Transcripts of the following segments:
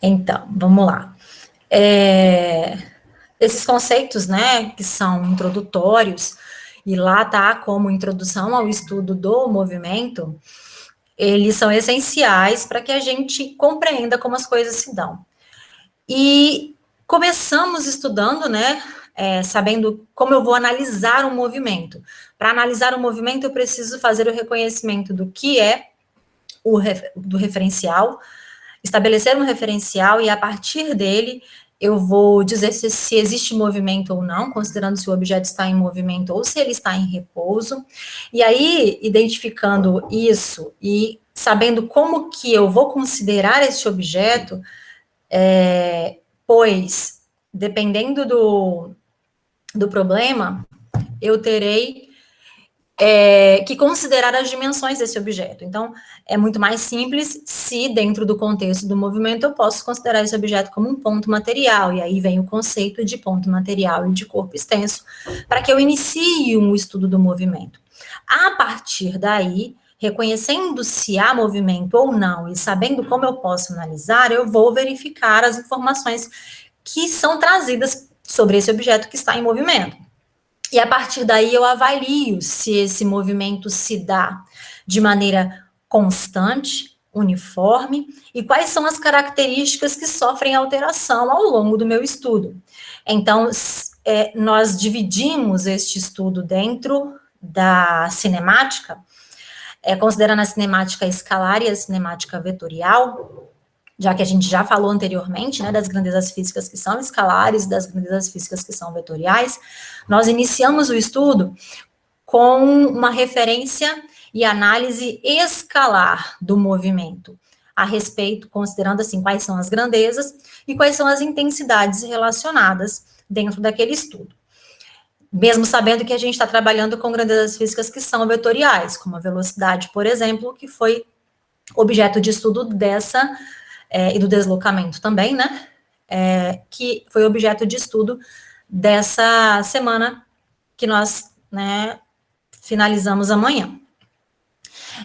Então, vamos lá. Esses conceitos, né, que são introdutórios, e lá tá como introdução ao estudo do movimento, eles são essenciais para que a gente compreenda como as coisas se dão. E começamos estudando, né, sabendo como eu vou analisar um movimento. Para analisar um movimento, eu preciso fazer o reconhecimento do que é do referencial, estabelecer um referencial e a partir dele eu vou dizer se existe movimento ou não, considerando se o objeto está em movimento ou se ele está em repouso. E aí, identificando isso e sabendo como que eu vou considerar esse objeto, pois, dependendo do problema, eu terei que considerar as dimensões desse objeto. Então, é muito mais simples se, dentro do contexto do movimento, eu posso considerar esse objeto como um ponto material, e aí vem o conceito de ponto material e de corpo extenso, para que eu inicie um estudo do movimento. A partir daí, reconhecendo se há movimento ou não, e sabendo como eu posso analisar, eu vou verificar as informações que são trazidas sobre esse objeto que está em movimento. E a partir daí eu avalio se esse movimento se dá de maneira constante, uniforme, e quais são as características que sofrem alteração ao longo do meu estudo. Então, nós dividimos este estudo dentro da cinemática, considerando a cinemática escalar e a cinemática vetorial, já que a gente já falou anteriormente, né, das grandezas físicas que são escalares e das grandezas físicas que são vetoriais, nós iniciamos o estudo com uma referência e análise escalar do movimento, a respeito, considerando assim, quais são as grandezas e quais são as intensidades relacionadas dentro daquele estudo. Mesmo sabendo que a gente está trabalhando com grandezas físicas que são vetoriais, como a velocidade, por exemplo, que foi objeto de estudo dessa e do deslocamento também, né, que foi objeto de estudo dessa semana que nós, né, finalizamos amanhã.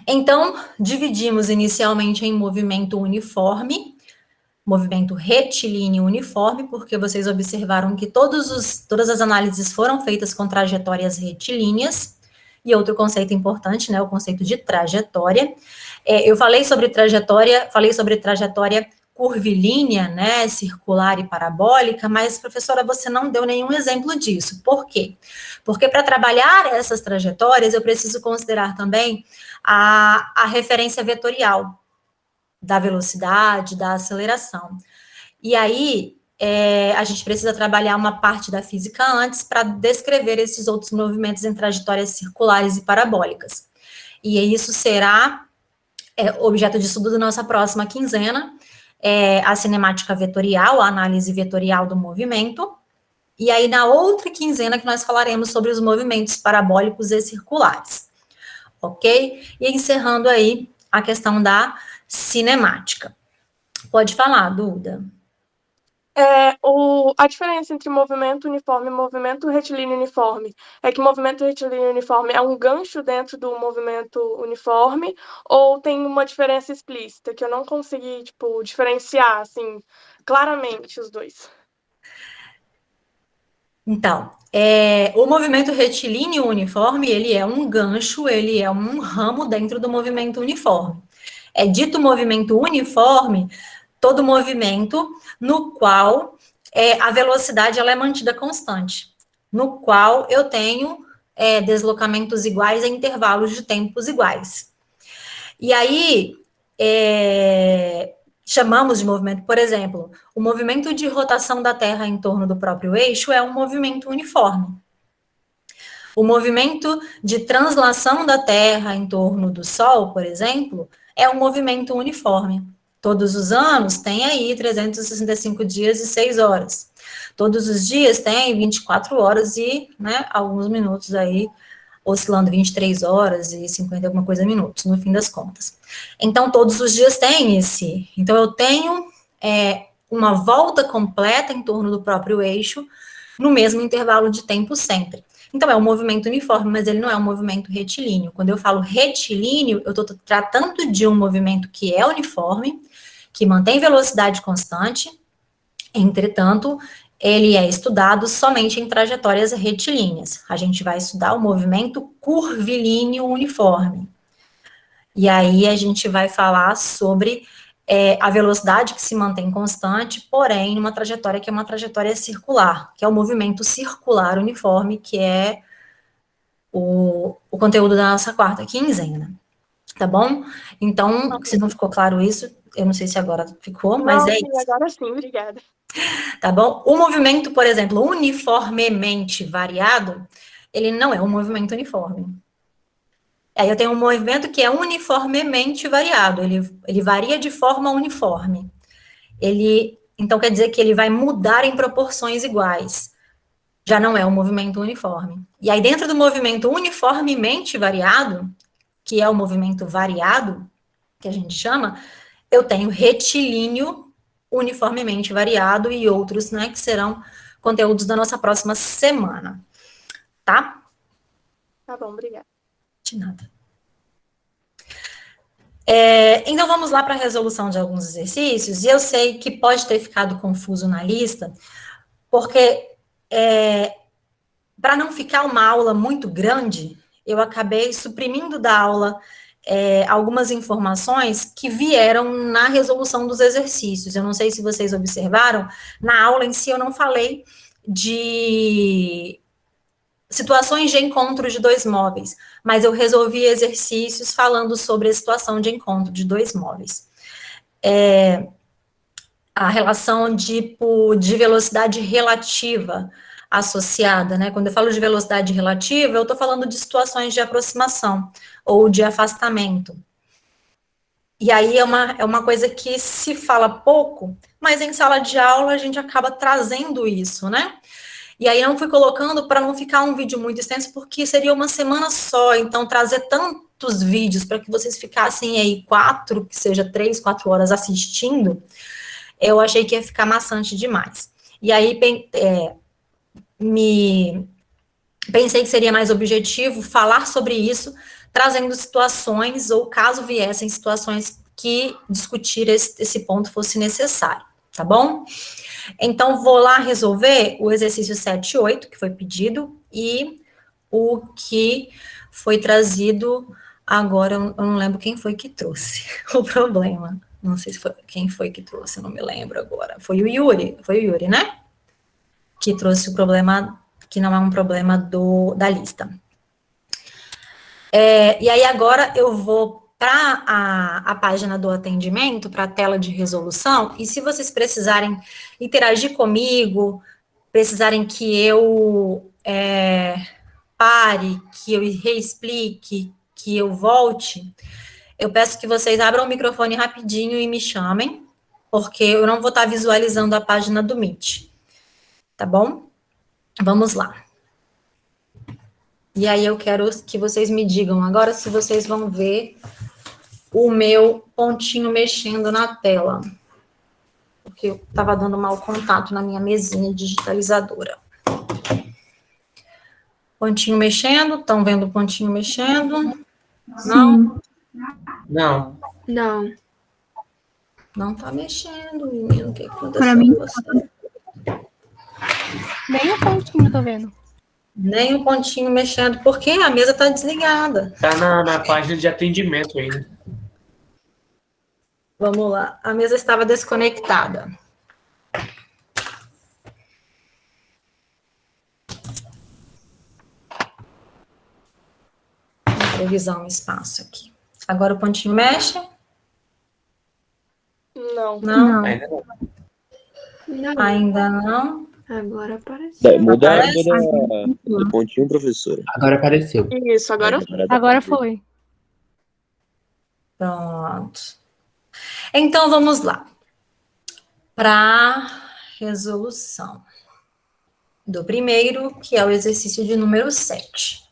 Então, dividimos inicialmente em movimento uniforme, movimento retilíneo uniforme, porque vocês observaram que todas as análises foram feitas com trajetórias retilíneas, e outro conceito importante, né, o conceito de trajetória. Eu falei sobre trajetória curvilínea, né, circular e parabólica, mas, professora, você não deu nenhum exemplo disso. Por quê? Porque para trabalhar essas trajetórias, eu preciso considerar também a referência vetorial da velocidade, da aceleração. E aí, a gente precisa trabalhar uma parte da física antes para descrever esses outros movimentos em trajetórias circulares e parabólicas. E isso será objeto de estudo da nossa próxima quinzena, a cinemática vetorial, a análise vetorial do movimento, e aí na outra quinzena que nós falaremos sobre os movimentos parabólicos e circulares, ok? E encerrando aí a questão da cinemática. Pode falar, Duda. A diferença entre movimento uniforme e movimento retilíneo uniforme é que movimento retilíneo uniforme é um gancho dentro do movimento uniforme, ou tem uma diferença explícita que eu não consegui, diferenciar, assim, claramente os dois? Então, o movimento retilíneo uniforme, ele é um gancho, ele é um ramo dentro do movimento uniforme. É dito movimento uniforme todo movimento no qual a velocidade ela é mantida constante, no qual eu tenho deslocamentos iguais em intervalos de tempos iguais. E aí, chamamos de movimento, por exemplo, o movimento de rotação da Terra em torno do próprio eixo é um movimento uniforme. O movimento de translação da Terra em torno do Sol, por exemplo, é um movimento uniforme. Todos os anos tem aí 365 dias e 6 horas. Todos os dias tem 24 horas e, né, alguns minutos aí, oscilando 23 horas e 50 alguma coisa minutos, no fim das contas. Então, todos os dias tem esse. Então, eu tenho uma volta completa em torno do próprio eixo, no mesmo intervalo de tempo sempre. Então, é um movimento uniforme, mas ele não é um movimento retilíneo. Quando eu falo retilíneo, eu estou tratando de um movimento que é uniforme, que mantém velocidade constante, entretanto, ele é estudado somente em trajetórias retilíneas. A gente vai estudar o movimento curvilíneo uniforme. E aí a gente vai falar sobre a velocidade que se mantém constante, porém, numa trajetória que é uma trajetória circular, que é o movimento circular uniforme, que é o conteúdo da nossa quarta quinzena. Tá bom? Então, se não ficou claro isso, eu não sei se agora ficou, mas é isso. Agora sim, obrigada. Tá bom? O movimento, por exemplo, uniformemente variado, ele não é um movimento uniforme. Aí eu tenho um movimento que é uniformemente variado, ele varia de forma uniforme. Então quer dizer que ele vai mudar em proporções iguais. Já não é um movimento uniforme. E aí dentro do movimento uniformemente variado, que é o movimento variado, que a gente chama, eu tenho retilíneo uniformemente variado e outros, né, que serão conteúdos da nossa próxima semana. Tá? Tá bom, obrigada. De nada. Então, vamos lá para a resolução de alguns exercícios, e eu sei que pode ter ficado confuso na lista, porque para não ficar uma aula muito grande, eu acabei suprimindo da aula algumas informações que vieram na resolução dos exercícios. Eu não sei se vocês observaram, na aula em si eu não falei de situações de encontro de dois móveis, mas eu resolvi exercícios falando sobre a situação de encontro de dois móveis. A relação de velocidade relativa associada, né? Quando eu falo de velocidade relativa, eu estou falando de situações de aproximação ou de afastamento. E aí é uma coisa que se fala pouco, mas em sala de aula a gente acaba trazendo isso, né? E aí eu não fui colocando para não ficar um vídeo muito extenso, porque seria uma semana só, então trazer tantos vídeos para que vocês ficassem aí 3, 4 horas assistindo, eu achei que ia ficar maçante demais. E aí pensei que seria mais objetivo falar sobre isso, trazendo situações, ou caso viessem situações que discutir esse ponto fosse necessário, tá bom? Então, vou lá resolver o exercício 7 e 8, que foi pedido, e o que foi trazido agora, eu não lembro quem foi que trouxe o problema. Não sei se foi quem foi que trouxe, eu não me lembro agora. Foi o Yuri, né? Que trouxe o problema, que não é um problema da lista. E aí agora eu vou para a página do atendimento, para a tela de resolução, e se vocês precisarem interagir comigo, precisarem que eu pare, que eu reexplique, que eu volte, eu peço que vocês abram o microfone rapidinho e me chamem, porque eu não vou estar visualizando a página do Meet, tá bom? Vamos lá. E aí eu quero que vocês me digam agora se vocês vão ver o meu pontinho mexendo na tela, porque eu estava dando mau contato na minha mesinha digitalizadora. Pontinho mexendo, estão vendo o pontinho mexendo? Não? Não. Não. Não está mexendo, menino, o que aconteceu Para mim, com você? Nem o pontinho, tô vendo. Nem o pontinho mexendo, porque a mesa está desligada. Tá na página de atendimento ainda. Vamos lá, a mesa estava desconectada. Vou revisar um espaço aqui. Agora o pontinho mexe? Não. Não? Ainda não. Não. Ainda não? Agora apareceu. Muda a Aparece? aba do pontinho, professora. Agora apareceu. Isso, agora Agora foi. Pronto. Então, vamos lá. Para resolução do primeiro, que é o exercício de número 7.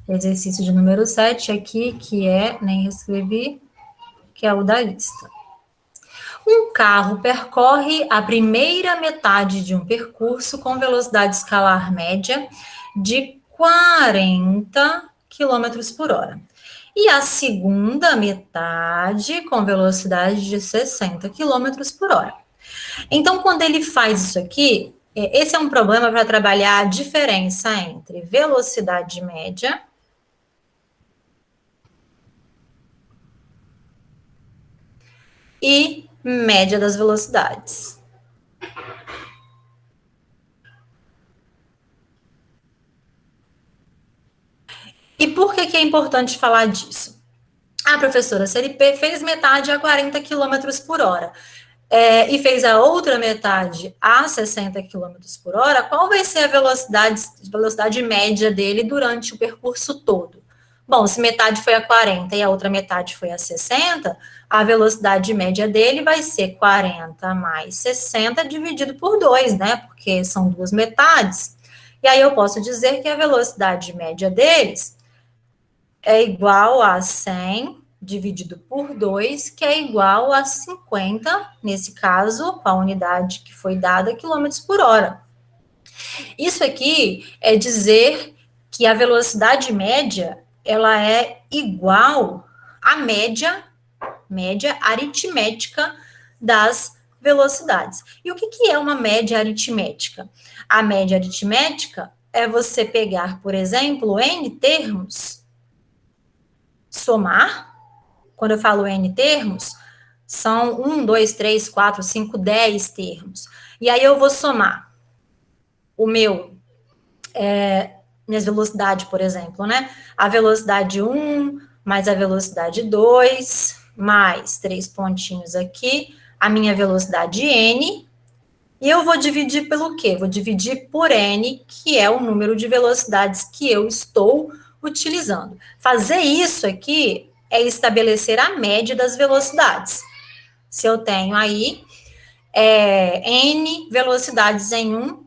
Exercício de número 7 aqui, que nem escrevi, que é o da lista. Um carro percorre a primeira metade de um percurso com velocidade escalar média de 40 km por hora. e a segunda metade com velocidade de 60 km por hora. Então, quando ele faz isso aqui, esse é um problema para trabalhar a diferença entre velocidade média e média das velocidades. E por que é importante falar disso? Ah, professora, se ele fez metade a 40 km por hora e fez a outra metade a 60 km por hora, qual vai ser a velocidade média dele durante o percurso todo? Bom, se metade foi a 40 e a outra metade foi a 60, a velocidade média dele vai ser 40 mais 60 dividido por 2, né? Porque são duas metades. E aí eu posso dizer que a velocidade média deles é igual a 100 dividido por 2, que é igual a 50, nesse caso, com a unidade que foi dada, quilômetros por hora. Isso aqui é dizer que a velocidade média, ela é igual à média aritmética das velocidades. E o que é uma média aritmética? A média aritmética é você pegar, por exemplo, N termos, somar. Quando eu falo N termos, são 1, 2, 3, 4, 5, 10 termos. E aí eu vou somar o minha velocidade, por exemplo, né? A velocidade 1, mais a velocidade 2, mais 3 pontinhos aqui, a minha velocidade N, e eu vou dividir pelo quê? Vou dividir por N, que é o número de velocidades que eu estou utilizando. Fazer isso aqui é estabelecer a média das velocidades. Se eu tenho aí N velocidades em um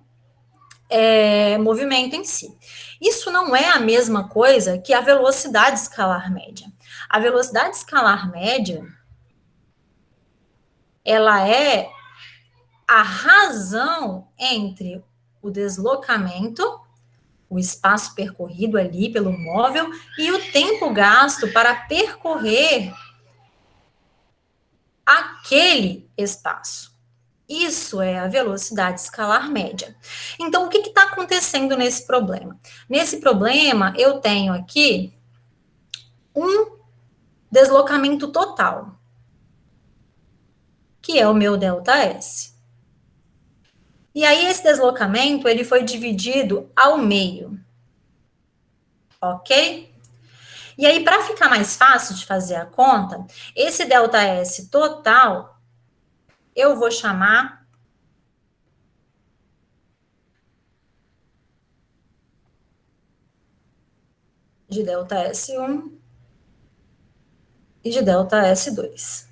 movimento em si. Isso não é a mesma coisa que a velocidade escalar média. A velocidade escalar média, ela é a razão entre o deslocamento, o espaço percorrido ali pelo móvel, e o tempo gasto para percorrer aquele espaço. Isso é a velocidade escalar média. Então, o que está acontecendo nesse problema? Nesse problema, eu tenho aqui um deslocamento total, que é o meu ΔS. E aí, esse deslocamento, ele foi dividido ao meio. Ok? E aí, para ficar mais fácil de fazer a conta, esse ΔS total, eu vou chamar de ΔS1 e de ΔS2.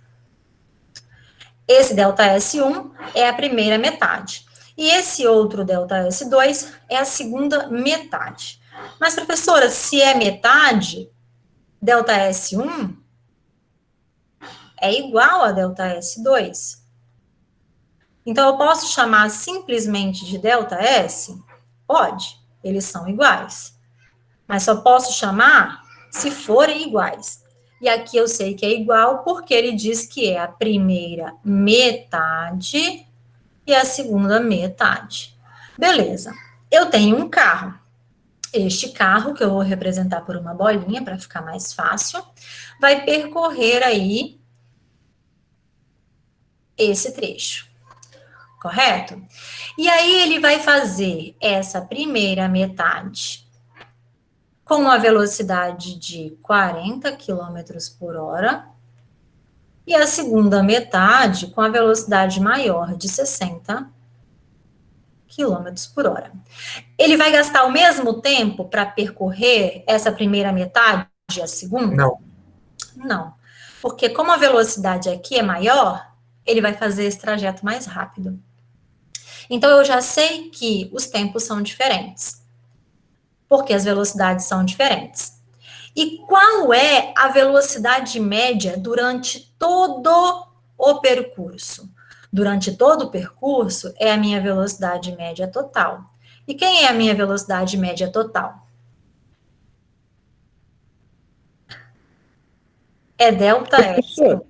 Esse ΔS1 é a primeira metade. E esse outro ΔS2 é a segunda metade. Mas, professora, se é metade, ΔS1 é igual a ΔS2. Então, eu posso chamar simplesmente de ΔS? Pode, eles são iguais. Mas só posso chamar se forem iguais. E aqui eu sei que é igual porque ele diz que é a primeira metade e a segunda metade. Beleza. Eu tenho um carro. Este carro, que eu vou representar por uma bolinha para ficar mais fácil, vai percorrer aí esse trecho. Correto? E aí ele vai fazer essa primeira metade com uma velocidade de 40 km por hora e a segunda metade com a velocidade maior de 60 km por hora. Ele vai gastar o mesmo tempo para percorrer essa primeira metade e a segunda? Não. Não. Porque como a velocidade aqui é maior, ele vai fazer esse trajeto mais rápido. Então, eu já sei que os tempos são diferentes, porque as velocidades são diferentes. E qual é a velocidade média durante todo o percurso? Durante todo o percurso é a minha velocidade média total. E quem é a minha velocidade média total? é delta Professor. S1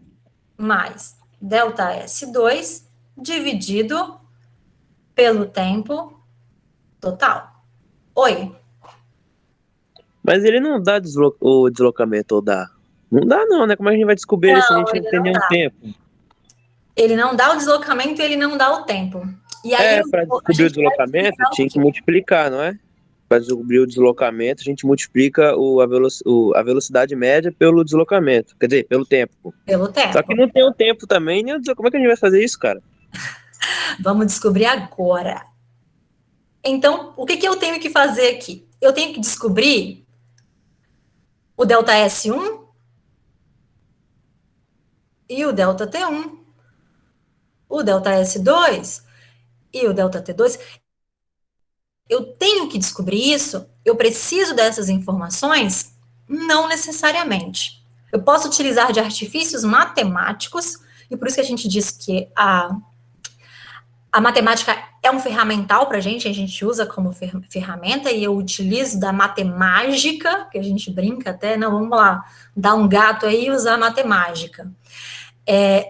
mais delta S2 dividido pelo tempo total. Oi? Mas ele não dá o deslocamento, ou dá? Não dá não, né? Como a gente vai descobrir ele se a gente não tem nenhum tempo? Ele não dá o deslocamento e ele não dá o tempo. E aí, Para descobrir o deslocamento, tinha que multiplicar, não é? Para descobrir o deslocamento, a gente multiplica a velocidade média pelo deslocamento. Quer dizer, pelo tempo. Pelo tempo. Só que não tem o tempo também, nem o deslocamento. Como é que a gente vai fazer isso, cara? Vamos descobrir agora. Então, o que eu tenho que fazer aqui? Eu tenho que descobrir o delta S1 e o delta T1, o delta S2 e o delta T2. Eu tenho que descobrir isso? Eu preciso dessas informações? Não necessariamente. Eu posso utilizar de artifícios matemáticos, e por isso que a gente diz que a matemática é um ferramental para a gente usa como ferramenta, e eu utilizo da matemática, que a gente brinca até, não, vamos lá, dar um gato aí e usar matemática.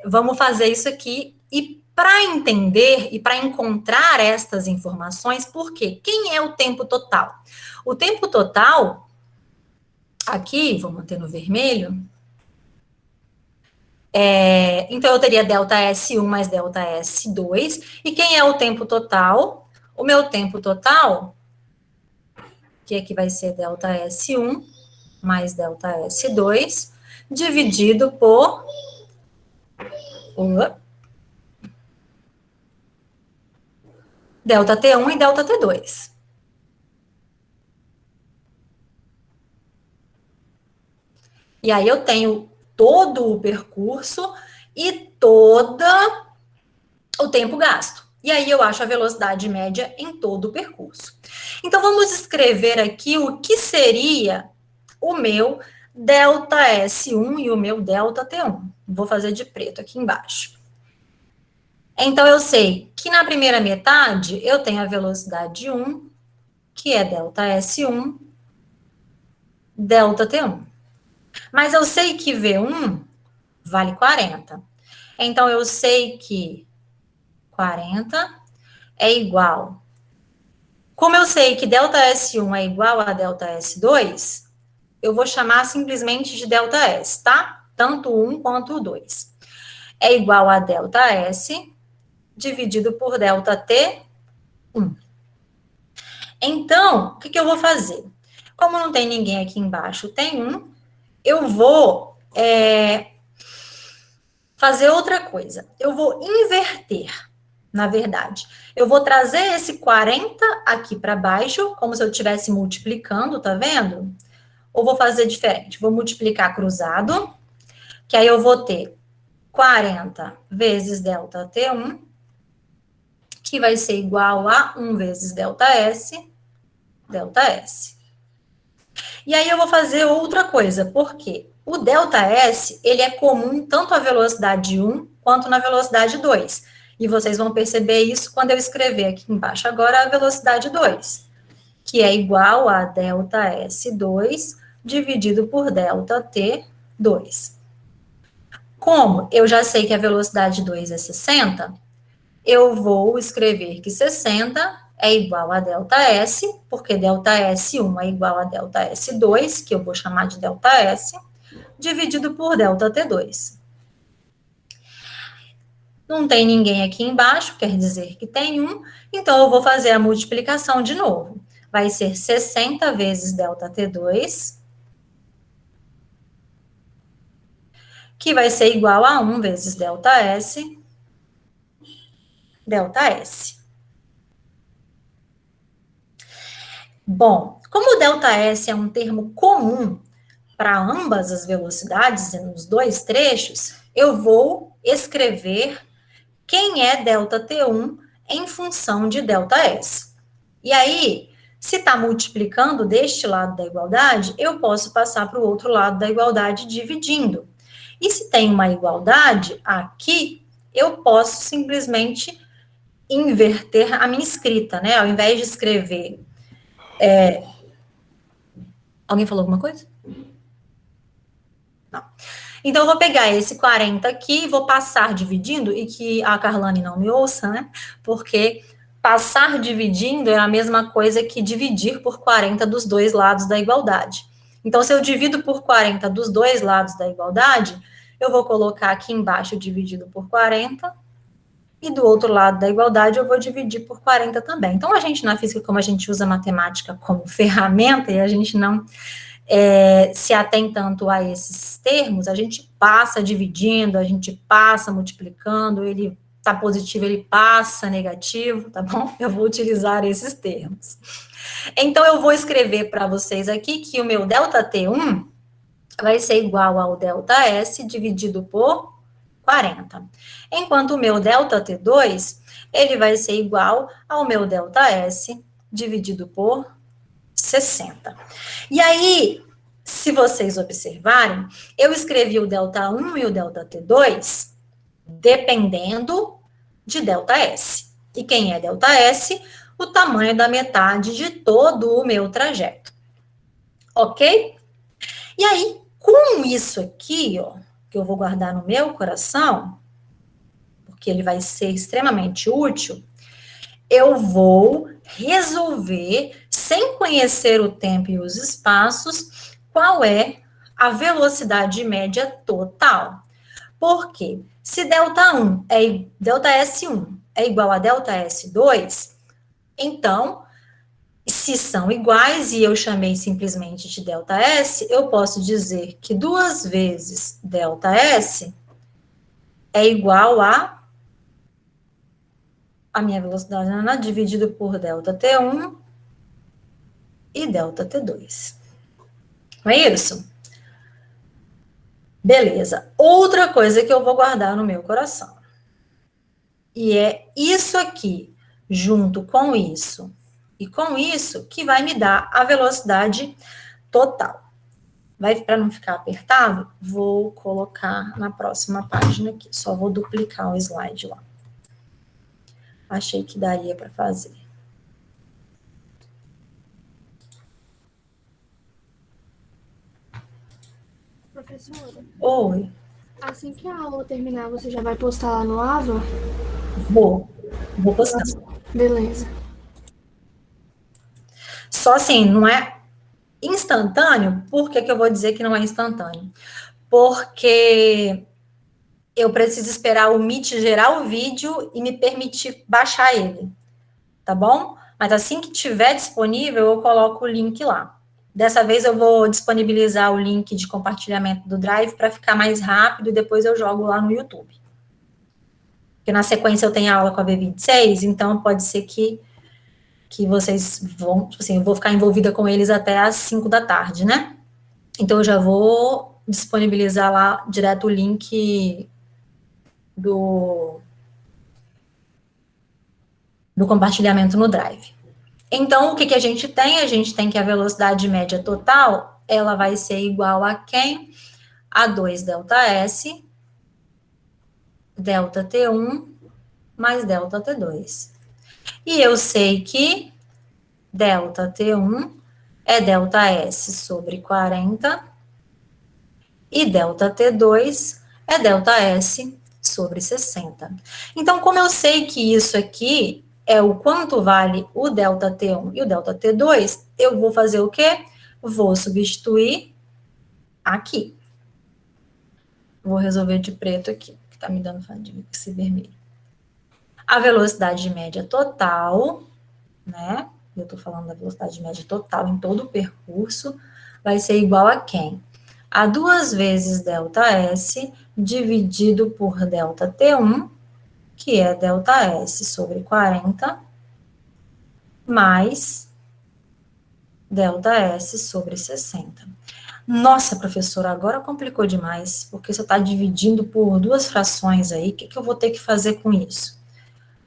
Vamos fazer isso aqui, e para entender e para encontrar estas informações, por quê? Quem é o tempo total? O tempo total, aqui, vou manter no vermelho, então eu teria delta S1 mais delta S2, e quem é o tempo total? O meu tempo total, que aqui vai ser delta S1 mais delta S2, dividido por delta T1 e delta T2. E aí eu tenho todo o percurso e todo o tempo gasto. E aí eu acho a velocidade média em todo o percurso. Então vamos escrever aqui o que seria o meu delta S1 e o meu delta T1. Vou fazer de preto aqui embaixo. Então eu sei que na primeira metade eu tenho a velocidade 1, que é delta S1, delta T1. Mas eu sei que V1 vale 40. Então, eu sei que 40 é igual. Como eu sei que delta S1 é igual a delta S2, eu vou chamar simplesmente de delta S, tá? Tanto o 1 quanto o 2. É igual a delta S dividido por delta T1. Então, o que eu vou fazer? Como não tem ninguém aqui embaixo, tem 1, eu vou fazer outra coisa. Eu vou inverter, na verdade. Eu vou trazer esse 40 aqui para baixo, como se eu estivesse multiplicando, tá vendo? Ou vou fazer diferente. Vou multiplicar cruzado, que aí eu vou ter 40 vezes delta T1, que vai ser igual a 1 vezes delta S, delta S. E aí eu vou fazer outra coisa, porque o delta S, ele é comum tanto à velocidade 1 quanto na velocidade 2. E vocês vão perceber isso quando eu escrever aqui embaixo agora a velocidade 2, que é igual a delta S2 dividido por delta T2. Como eu já sei que a velocidade 2 é 60, eu vou escrever que 60 é igual a delta S, porque delta S1 é igual a delta S2, que eu vou chamar de delta S, dividido por delta T2. Não tem ninguém aqui embaixo, quer dizer que tem 1, então eu vou fazer a multiplicação de novo. Vai ser 60 vezes delta T2, que vai ser igual a 1 vezes delta S, delta S. Bom, como o delta S é um termo comum para ambas as velocidades, nos dois trechos, eu vou escrever quem é delta T1 em função de delta S. E aí, se está multiplicando deste lado da igualdade, eu posso passar para o outro lado da igualdade dividindo. E se tem uma igualdade aqui, eu posso simplesmente inverter a minha escrita, né? Ao invés de escrever... Alguém falou alguma coisa? Não. Então, eu vou pegar esse 40 aqui, vou passar dividindo, e que a Carlane não me ouça, né? Porque passar dividindo é a mesma coisa que dividir por 40 dos dois lados da igualdade. Então, se eu divido por 40 dos dois lados da igualdade, eu vou colocar aqui embaixo dividido por 40, e do outro lado da igualdade eu vou dividir por 40 também. Então, a gente na física, como a gente usa a matemática como ferramenta, e a gente não se atém tanto a esses termos, a gente passa dividindo, a gente passa multiplicando, ele tá positivo, ele passa negativo, tá bom? Eu vou utilizar esses termos. Então, eu vou escrever para vocês aqui que o meu ΔT1 vai ser igual ao ΔS dividido por 40. Enquanto o meu ΔT2, ele vai ser igual ao meu ΔS dividido por 60. E aí, se vocês observarem, eu escrevi o ΔT1 e o ΔT2 dependendo de ΔS. E quem é ΔS? O tamanho da metade de todo o meu trajeto. Ok? E aí, com isso aqui, ó, que eu vou guardar no meu coração, porque ele vai ser extremamente útil, eu vou resolver, sem conhecer o tempo e os espaços, qual é a velocidade média total. Porque se ΔS1 é igual a ΔS2, então, se são iguais e eu chamei simplesmente de ΔS, eu posso dizer que 2 vezes ΔS é igual a minha velocidade dividido por ΔT1 e ΔT2. Não é isso? Beleza. Outra coisa que eu vou guardar no meu coração. E é isso aqui, junto com isso e com isso, que vai me dar a velocidade total. Para não ficar apertado, vou colocar na próxima página aqui. Só vou duplicar o slide lá. Achei que daria para fazer. Professora, Oi. assim que a aula terminar, você já vai postar lá no AVA? Vou postar. Beleza. Só assim, não é instantâneo. Por que eu vou dizer que não é instantâneo? Porque eu preciso esperar o Meet gerar o vídeo e me permitir baixar ele, tá bom? Mas assim que tiver disponível, eu coloco o link lá. Dessa vez eu vou disponibilizar o link de compartilhamento do Drive para ficar mais rápido e depois eu jogo lá no YouTube. Porque na sequência eu tenho aula com a V26, então pode ser que vocês vão, tipo assim, eu vou ficar envolvida com eles até às 5 da tarde, né? Então eu já vou disponibilizar lá direto o link do compartilhamento no Drive. Então, o que a gente tem? A gente tem que a velocidade média total, ela vai ser igual a quem? A 2 ΔS, ΔT1, mais ΔT2. E eu sei que ΔT1 é ΔS sobre 40, e ΔT2 é ΔS sobre 60. Então, como eu sei que isso aqui é o quanto vale o ΔT1 e o ΔT2, eu vou fazer o quê? Vou substituir aqui. Vou resolver de preto aqui, que tá me dando fadiga com esse vermelho. A velocidade média total, né? Eu tô falando da velocidade média total em todo o percurso, vai ser igual a quem? A 2 vezes ΔS dividido por ΔT1, que é ΔS sobre 40, mais ΔS sobre 60. Nossa, professora, agora complicou demais, porque você está dividindo por 2 frações aí, o que eu vou ter que fazer com isso?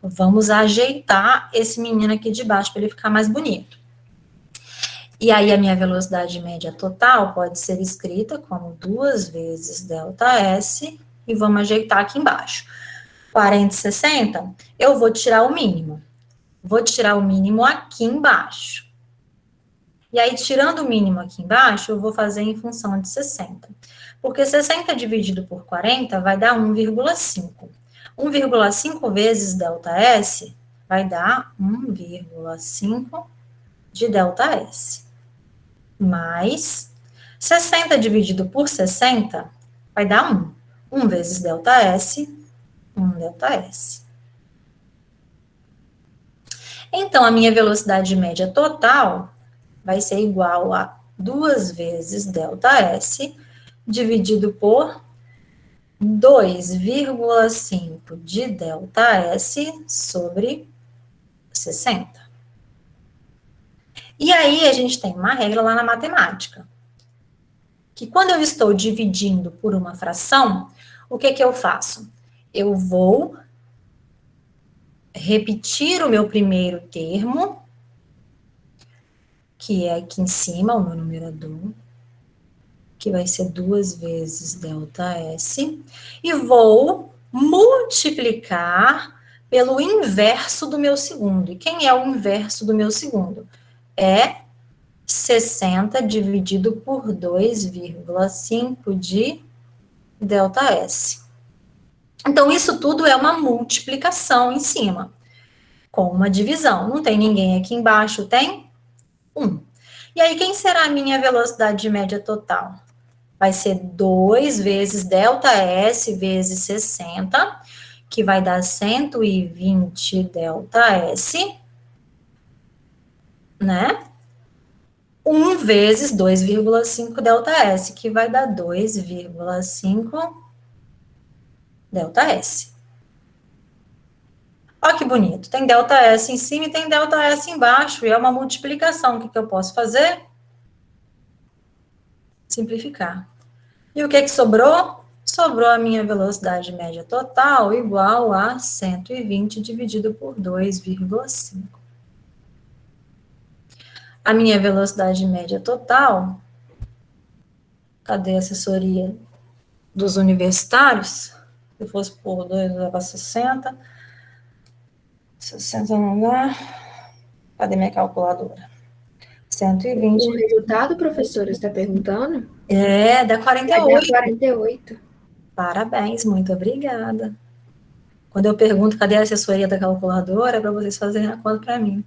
Vamos ajeitar esse menino aqui de baixo para ele ficar mais bonito. E aí a minha velocidade média total pode ser escrita como 2 vezes ΔS, e vamos ajeitar aqui embaixo. 40 e 60, eu vou tirar o mínimo. Vou tirar o mínimo aqui embaixo. E aí, tirando o mínimo aqui embaixo, eu vou fazer em função de 60. Porque 60 dividido por 40 vai dar 1,5. 1,5 vezes ΔS vai dar 1,5 de ΔS. Mais 60 dividido por 60 vai dar 1. 1 vezes ΔS, 1 ΔS. Então, a minha velocidade média total vai ser igual a 2 vezes ΔS dividido por 2,5 de ΔS sobre 60. E aí, a gente tem uma regra lá na matemática, que quando eu estou dividindo por uma fração, o que eu faço? Eu vou repetir o meu primeiro termo, que é aqui em cima, o meu numerador, que vai ser 2 vezes ΔS, e vou multiplicar pelo inverso do meu segundo. E quem é o inverso do meu segundo? É 60 dividido por 2,5 de ΔS. Então, isso tudo é uma multiplicação em cima, com uma divisão. Não tem ninguém aqui embaixo, tem 1. E aí, quem será a minha velocidade média total? Vai ser 2 vezes ΔS vezes 60, que vai dar 120 ΔS, né? 1 vezes 2,5 ΔS, que vai dar 2,5 ΔS. Olha que bonito. Tem ΔS em cima e tem ΔS embaixo, e é uma multiplicação. O que eu posso fazer? Simplificar. E o que sobrou? Sobrou a minha velocidade média total igual a 120 dividido por 2,5. A minha velocidade média total, cadê a assessoria dos universitários? Se fosse por 2, leva 60. 60 não dá. Cadê minha calculadora? 120. O resultado, professora, está perguntando? É, dá 48. 48. Parabéns, muito obrigada. Quando eu pergunto cadê a assessoria da calculadora, é para vocês fazerem a conta para mim.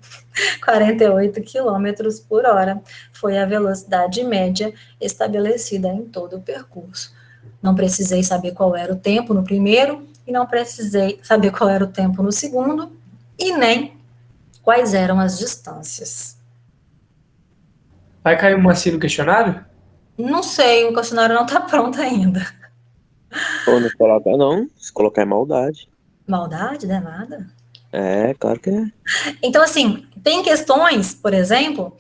48 quilômetros por hora foi a velocidade média estabelecida em todo o percurso. Não precisei saber qual era o tempo no primeiro, e não precisei saber qual era o tempo no segundo, e nem quais eram as distâncias. Vai cair uma assim no questionário? Não sei, o questionário não está pronto ainda. Ou não colocar, não. Se colocar é maldade. Maldade, não é nada. É, claro que é. Então, assim, tem questões, por exemplo,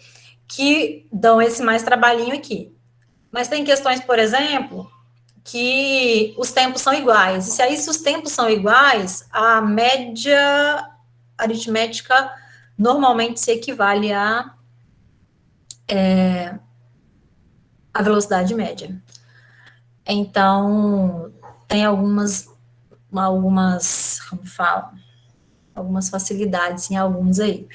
que dão esse mais trabalhinho aqui. Mas tem questões, por exemplo, que os tempos são iguais. E se os tempos são iguais, a média aritmética normalmente se equivale a velocidade média. Então, tem algumas, como fala, algumas facilidades em alguns aí.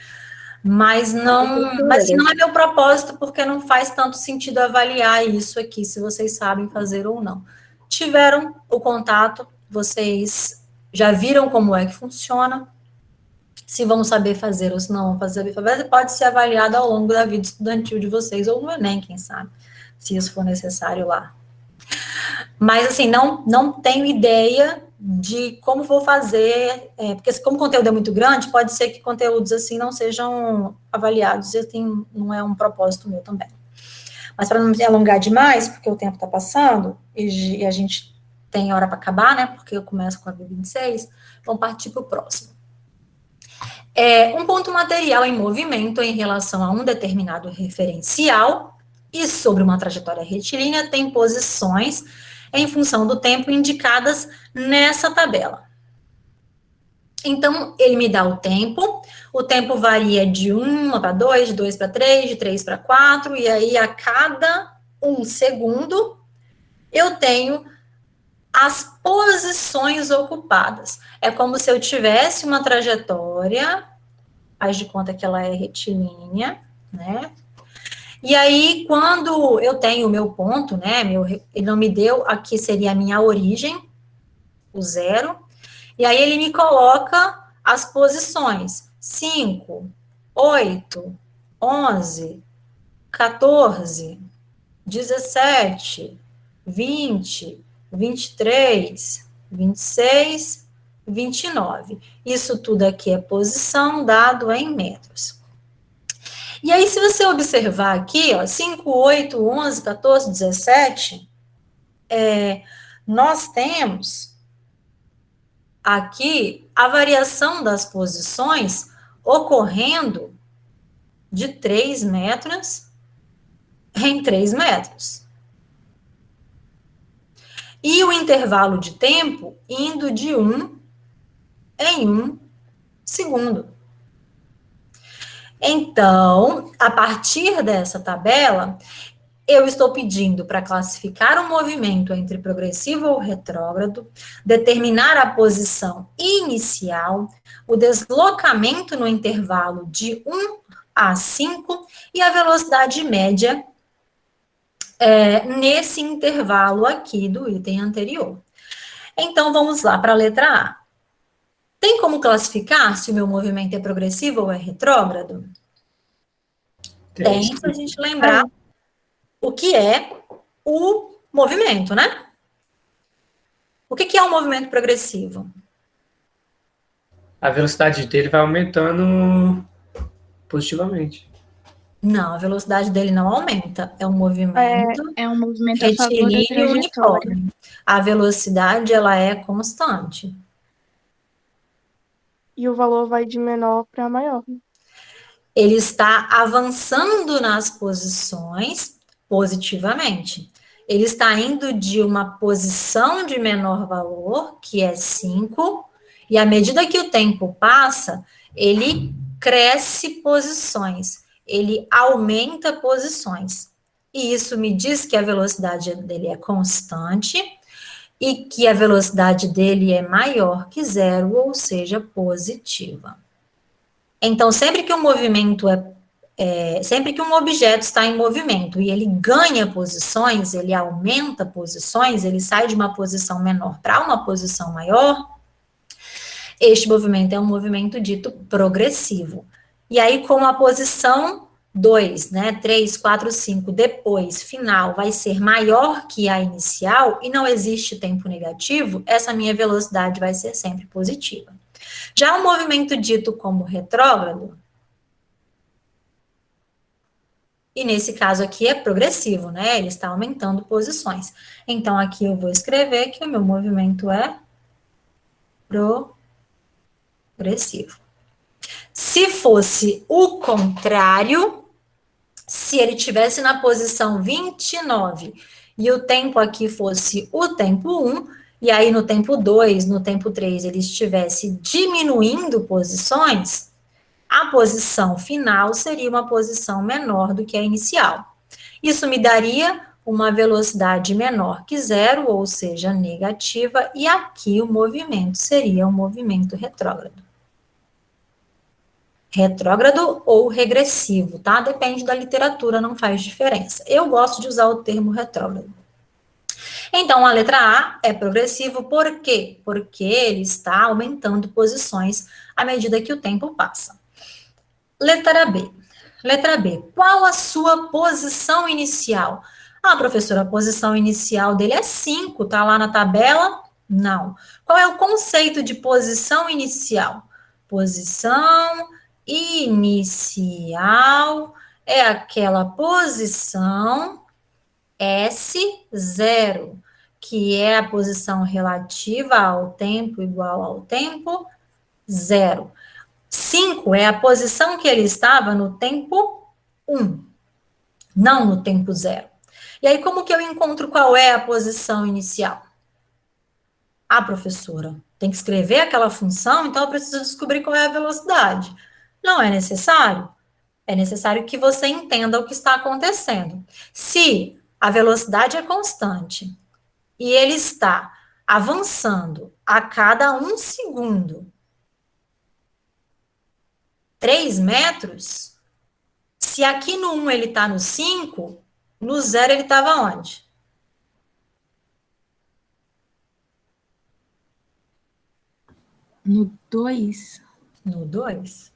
Mas não é meu propósito, porque não faz tanto sentido avaliar isso aqui, se vocês sabem fazer ou não. Tiveram o contato, vocês já viram como é que funciona, se vão saber fazer ou se não vão saber fazer, pode ser avaliado ao longo da vida estudantil de vocês, ou no Enem, quem sabe, se isso for necessário lá. Mas, assim, não tenho ideia de como vou fazer, porque como o conteúdo é muito grande, pode ser que conteúdos assim não sejam avaliados, e assim, não é um propósito meu também. Mas para não me alongar demais, porque o tempo está passando, e a gente tem hora para acabar, né, porque eu começo com a B26, vamos partir para o próximo. Um ponto material em movimento em relação a um determinado referencial e sobre uma trajetória retilínea tem posições em função do tempo indicadas nessa tabela. Então, ele me dá o tempo varia de 1 para 2, de 2 para 3, de 3 para 4, e aí a cada 1 segundo eu tenho as posições ocupadas. É como se eu tivesse uma trajetória, faz de conta que ela é retilínea, né? E aí, quando eu tenho o meu ponto, né, ele não me deu, aqui seria a minha origem, o 0, e aí ele me coloca as posições, 5, 8, 11, 14, 17, 20, 23, 26, 29. Isso tudo aqui é posição dado em metros. E aí, se você observar aqui, ó, 5, 8, 11, 14, 17, nós temos aqui a variação das posições ocorrendo de 3 metros em 3 metros. E o intervalo de tempo indo de 1 em 1 segundo. Então, a partir dessa tabela, eu estou pedindo para classificar o movimento entre progressivo ou retrógrado, determinar a posição inicial, o deslocamento no intervalo de 1 a 5 e a velocidade média nesse intervalo aqui do item anterior. Então, vamos lá para a letra A. Tem como classificar se o meu movimento é progressivo ou é retrógrado? Tem, para a gente lembrar o que é o movimento, né? O que é um movimento progressivo? A velocidade dele vai aumentando positivamente. Não, a velocidade dele não aumenta. É um movimento É um movimento a favor da retilíneo trajetória. uniforme. A velocidade, ela é constante. E o valor vai de menor para maior. Ele está avançando nas posições positivamente. Ele está indo de uma posição de menor valor, que é 5, e à medida que o tempo passa, ele cresce posições, ele aumenta posições. E isso me diz que a velocidade dele é constante e que a velocidade dele é maior que 0, ou seja, positiva. Então, sempre que um movimento sempre que um objeto está em movimento e ele ganha posições, ele aumenta posições, ele sai de uma posição menor para uma posição maior, este movimento é um movimento dito progressivo. E aí, como a posição 2, né, 3, 4, 5, depois, final, vai ser maior que a inicial e não existe tempo negativo, essa minha velocidade vai ser sempre positiva. Já o movimento dito como retrógrado, e nesse caso aqui é progressivo, né? Ele está aumentando posições. Então, aqui eu vou escrever que o meu movimento é progressivo. Se fosse o contrário, se ele estivesse na posição 29 e o tempo aqui fosse o tempo 1, e aí no tempo 2, no tempo 3, ele estivesse diminuindo posições, a posição final seria uma posição menor do que a inicial. Isso me daria uma velocidade menor que 0, ou seja, negativa, e aqui o movimento seria um movimento retrógrado. Retrógrado ou regressivo, tá? Depende da literatura, não faz diferença. Eu gosto de usar o termo retrógrado. Então, a letra A é progressivo, por quê? Porque ele está aumentando posições à medida que o tempo passa. Letra B. Letra B. Qual a sua posição inicial? Ah, professora, a posição inicial dele é 5, tá lá na tabela? Não. Qual é o conceito de posição inicial? Posição inicial é aquela posição S0, que é a posição relativa ao tempo igual ao tempo 0. 5 é a posição que ele estava no tempo 1, não no tempo 0. E aí, como que eu encontro qual é a posição inicial? Ah, professora, tem que escrever aquela função, então eu preciso descobrir qual é a velocidade. Não é necessário. É necessário que você entenda o que está acontecendo. Se a velocidade é constante e ele está avançando a cada 1 segundo 3 metros, Se aqui no 1 ele está no 5, no 0 ele estava onde? No 2. No 2.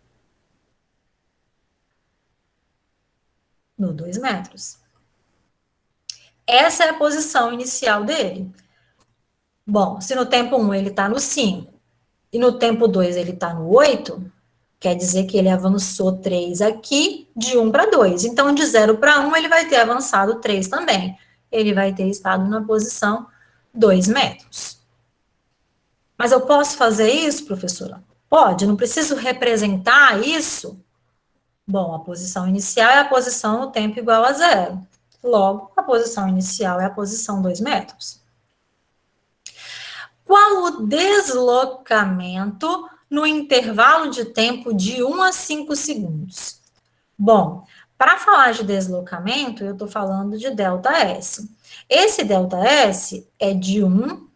No 2 metros. Essa é a posição inicial dele. Bom, se no tempo 1 ele está no 5 e no tempo 2 ele está no 8, quer dizer que ele avançou 3 aqui, de 1 para 2. Então, de 0 para 1, ele vai ter avançado 3 também. Ele vai ter estado na posição 2 metros. Mas eu posso fazer isso, professora? Pode, não preciso representar isso? Bom, a posição inicial é a posição no tempo igual a 0. Logo, a posição inicial é a posição 2 metros. Qual o deslocamento no intervalo de tempo de 1 a 5 segundos? Bom, para falar de deslocamento, eu estou falando de ΔS. Esse ΔS é de 1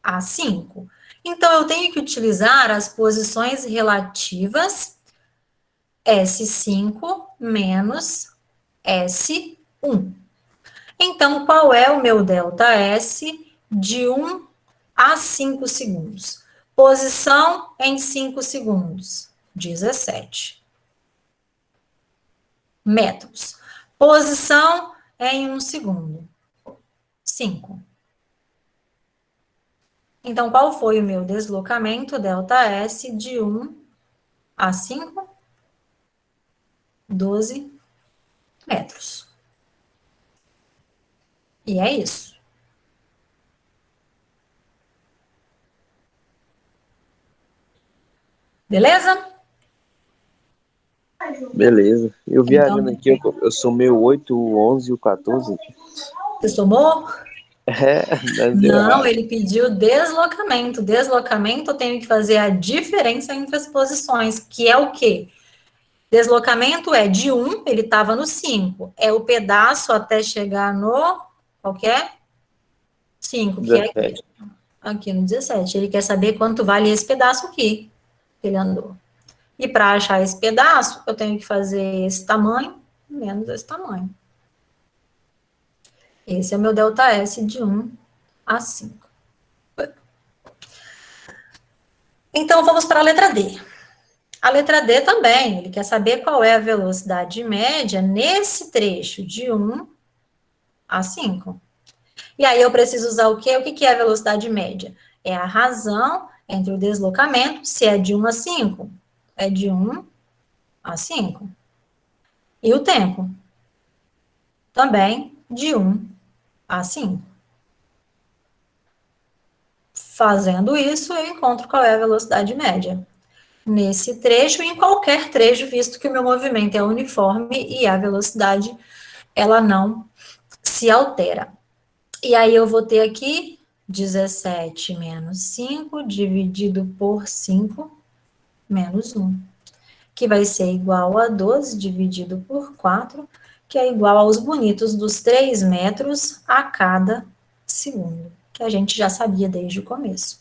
a 5. Então, eu tenho que utilizar as posições relativas S5 menos S1. Então, qual é o meu ΔS de 1 a 5 segundos? Posição em 5 segundos, 17 metros. Posição em 1 segundo, 5. Então, qual foi o meu deslocamento, ΔS, de 1 a 5? 12 metros. E é isso. Beleza? Beleza. Eu viajando Então, aqui, eu somei o 8, o 11 e o 14. você somou? Mas deu Não, errado. ele pediu deslocamento. Deslocamento, eu tenho que fazer a diferença entre as posições, que é o quê? Deslocamento é de 1, ele estava no 5. É o pedaço até chegar no... Qual que é? 5, que é aqui. 17. Aqui no 17. Ele quer saber quanto vale esse pedaço aqui que ele andou. E para achar esse pedaço, eu tenho que fazer esse tamanho menos esse tamanho. Esse é o meu ΔS de 1 a 5. Então, vamos para a letra D. A letra D também, ele quer saber qual é a velocidade média nesse trecho de 1 a 5. E aí eu preciso usar o quê? O que é a velocidade média? É a razão entre o deslocamento, se é de 1 a 5, é de 1 a 5. E o tempo? Também de 1 a 5. Fazendo isso, eu encontro qual é a velocidade média nesse trecho e em qualquer trecho, visto que o meu movimento é uniforme e a velocidade, ela não se altera. E aí eu vou ter aqui 17 menos 5 dividido por 5 menos 1, que vai ser igual a 12 dividido por 4, que é igual aos bonitos dos 3 metros a cada segundo, que a gente já sabia desde o começo.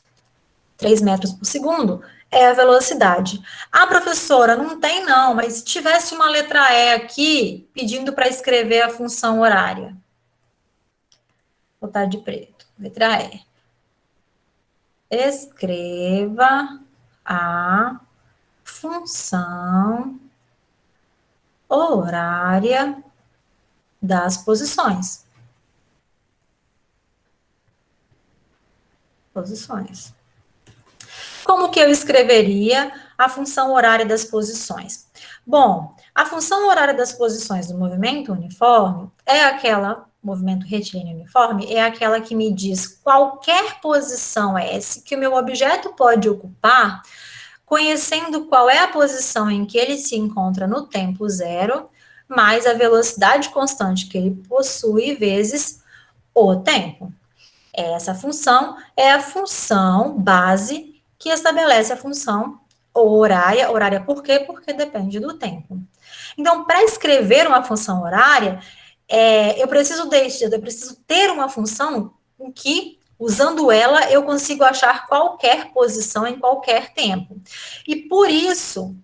3 metros por segundo é a velocidade. Ah, professora, não tem não, mas se tivesse uma letra E aqui, pedindo para escrever a função horária. Vou botar de preto. Letra E. Escreva a função horária das posições. Posições. Como que eu escreveria a função horária das posições? Bom, a função horária das posições do movimento uniforme é aquela, movimento retilíneo uniforme, é aquela que me diz qualquer posição S que o meu objeto pode ocupar, conhecendo qual é a posição em que ele se encontra no tempo zero, mais a velocidade constante que ele possui, vezes o tempo. Essa função é a função base que estabelece a função horária. Horária por quê? Porque depende do tempo. Então, para escrever uma função horária, eu preciso ter uma função em que, usando ela, eu consigo achar qualquer posição em qualquer tempo. E por isso,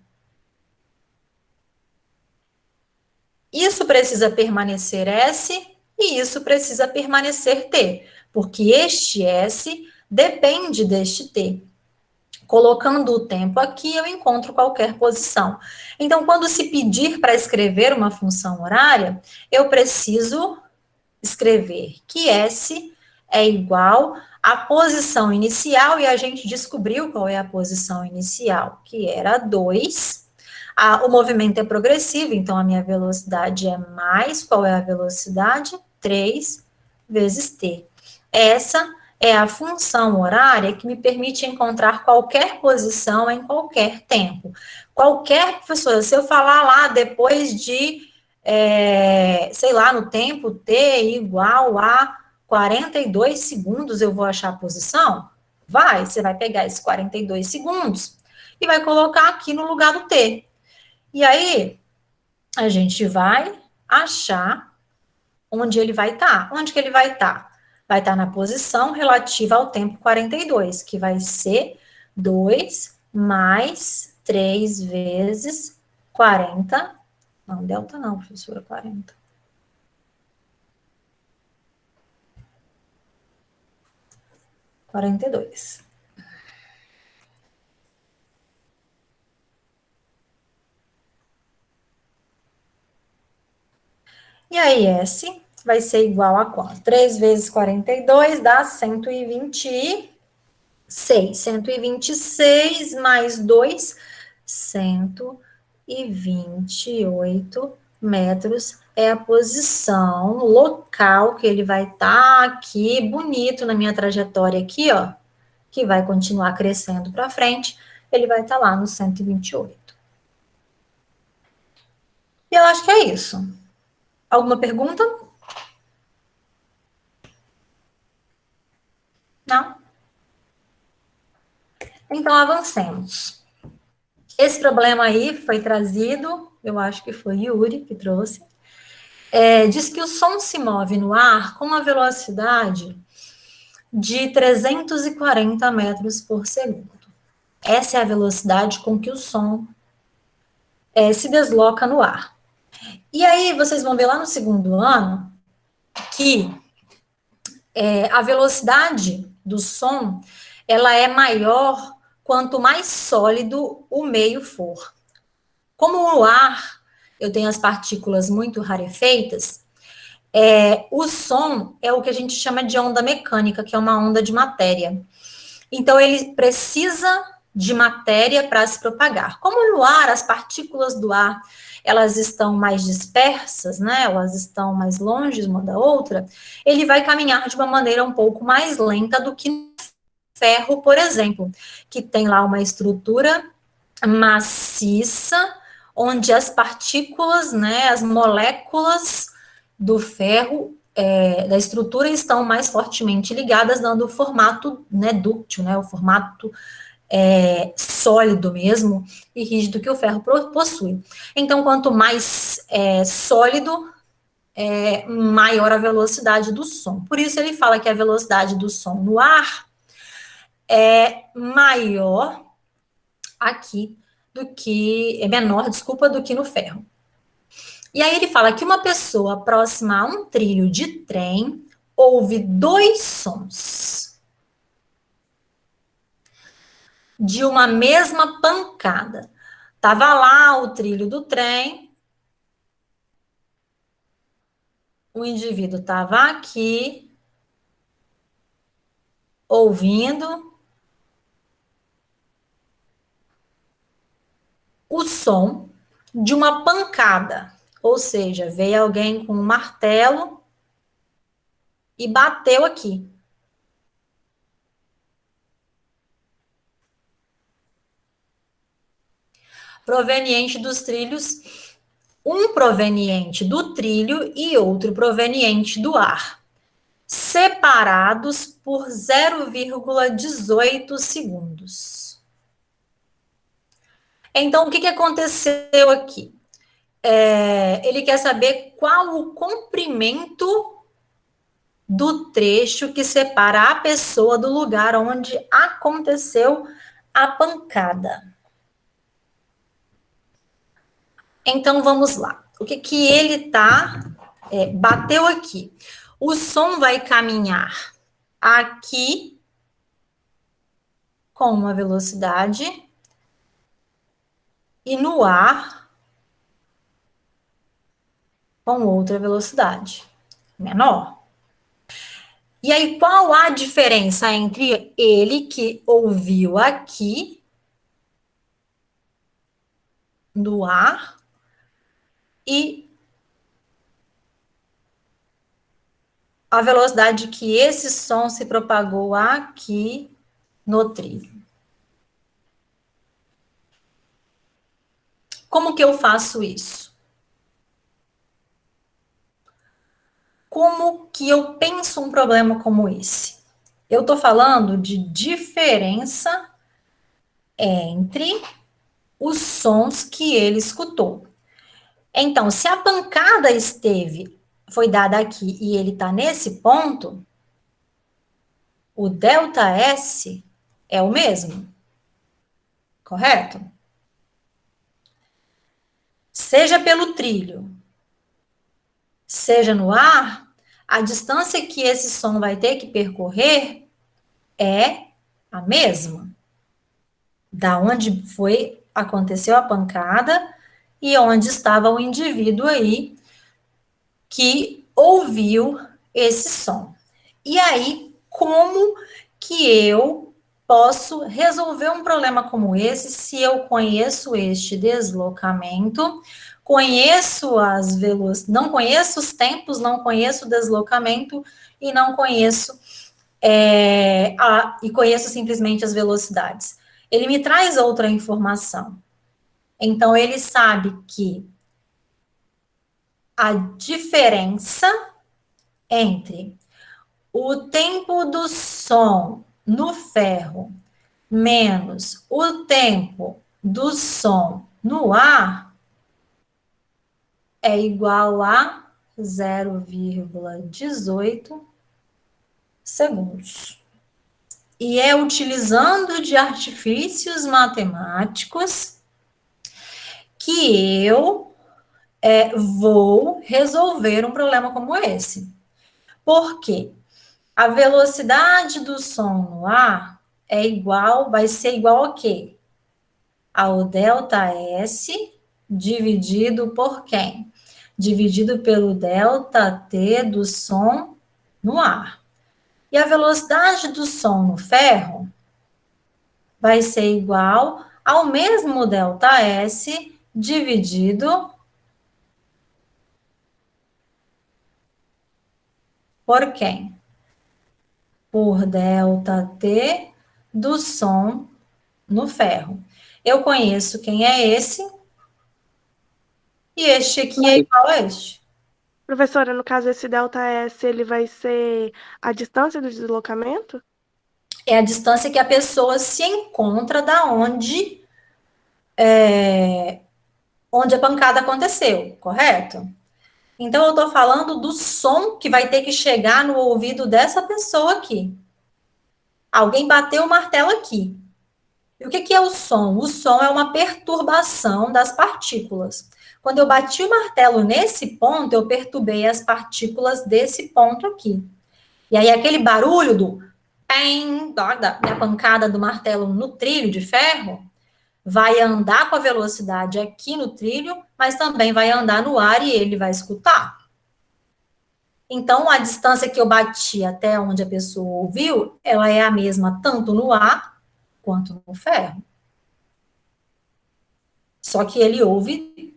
isso precisa permanecer S e isso precisa permanecer T, porque este S depende deste T. Colocando o tempo aqui, eu encontro qualquer posição. Então, quando se pedir para escrever uma função horária, eu preciso escrever que S é igual à posição inicial, e a gente descobriu qual é a posição inicial, que era 2. O movimento é progressivo, então a minha velocidade é mais, qual é a velocidade? 3 vezes t. Essa é a função horária que me permite encontrar qualquer posição em qualquer tempo. Qualquer, professora, se eu falar lá depois de, sei lá, no tempo t igual a 42 segundos, eu vou achar a posição? Vai, você vai pegar esses 42 segundos e vai colocar aqui no lugar do t. E aí, a gente vai achar onde ele vai estar. Onde que ele vai estar? Vai estar na posição relativa ao tempo 42, que vai ser 2 mais 3 vezes 40. Não, delta não, professora, 40. $42. E aí, S vai ser igual a quanto? 3 vezes 42 dá 126. 126 mais 2, 128 metros é a posição local que ele vai estar aqui, bonito na minha trajetória aqui, ó, que vai continuar crescendo para frente, ele vai estar lá no 128. E eu acho que é isso. Alguma pergunta? Não? Então, avancemos. Esse problema aí foi trazido, eu acho que foi Yuri que trouxe. Diz que o som se move no ar com uma velocidade de 340 metros por segundo. Essa é a velocidade com que o som se desloca no ar. E aí, vocês vão ver lá no segundo ano que a velocidade do som, ela é maior quanto mais sólido o meio for. Como no ar eu tenho as partículas muito rarefeitas, o som é o que a gente chama de onda mecânica, que é uma onda de matéria. Então, ele precisa de matéria para se propagar. Como no ar, as partículas do ar, elas estão mais dispersas, né? Elas estão mais longe uma da outra, ele vai caminhar de uma maneira um pouco mais lenta do que ferro, por exemplo, que tem lá uma estrutura maciça, onde as partículas, né, as moléculas do ferro, da estrutura, estão mais fortemente ligadas, dando o formato, né, dúctil, né, o formato sólido mesmo e rígido que o ferro possui. Então, quanto mais sólido, maior a velocidade do som. Por isso ele fala que a velocidade do som no ar é maior aqui do que, menor, desculpa, do que no ferro. E aí ele fala que uma pessoa próxima a um trilho de trem ouve 2 sons de uma mesma pancada. Tava lá o trilho do trem, o indivíduo estava aqui, ouvindo o som de uma pancada, ou seja, veio alguém com um martelo e bateu aqui. Proveniente dos trilhos, um proveniente do trilho e outro proveniente do ar, separados por 0,18 segundos. Então, o que aconteceu aqui? Ele quer saber qual o comprimento do trecho que separa a pessoa do lugar onde aconteceu a pancada. Então, vamos lá. o que que ele tá, bateu aqui. O som vai caminhar aqui com uma velocidade e no ar com outra velocidade menor. E aí, qual a diferença entre ele que ouviu aqui no ar e a velocidade que esse som se propagou aqui no trilho? Como que eu faço isso? Como que eu penso um problema como esse? Eu estou falando de diferença entre os sons que ele escutou. Então, se a pancada foi dada aqui e ele está nesse ponto, o ΔS é o mesmo, correto? Seja pelo trilho, seja no ar, a distância que esse som vai ter que percorrer é a mesma. Da onde aconteceu a pancada e onde estava o indivíduo aí que ouviu esse som. E aí, como que eu posso resolver um problema como esse se eu conheço este deslocamento, não conheço os tempos, não conheço o deslocamento e não conheço e conheço simplesmente as velocidades. Ele me traz outra informação. Então, ele sabe que a diferença entre o tempo do som no ferro menos o tempo do som no ar é igual a 0,18 segundos. E é utilizando de artifícios matemáticos que eu vou resolver um problema como esse. Por quê? A velocidade do som no ar vai ser igual a quê? Ao ΔS dividido por quem? Dividido pelo ΔT do som no ar. E a velocidade do som no ferro vai ser igual ao mesmo ΔS dividido por quem? Por ΔT do som no ferro. Eu conheço quem é esse, e este aqui é igual a este. Professora, no caso, esse ΔS, ele vai ser a distância do deslocamento? É a distância que a pessoa se encontra da onde a pancada aconteceu, correto? Então, eu estou falando do som que vai ter que chegar no ouvido dessa pessoa aqui. Alguém bateu o martelo aqui. E o que é o som? O som é uma perturbação das partículas. Quando eu bati o martelo nesse ponto, eu perturbei as partículas desse ponto aqui. E aí, aquele barulho do pem, da pancada do martelo no trilho de ferro, vai andar com a velocidade aqui no trilho, mas também vai andar no ar e ele vai escutar. Então, a distância que eu bati até onde a pessoa ouviu, ela é a mesma tanto no ar quanto no ferro. Só que ele ouve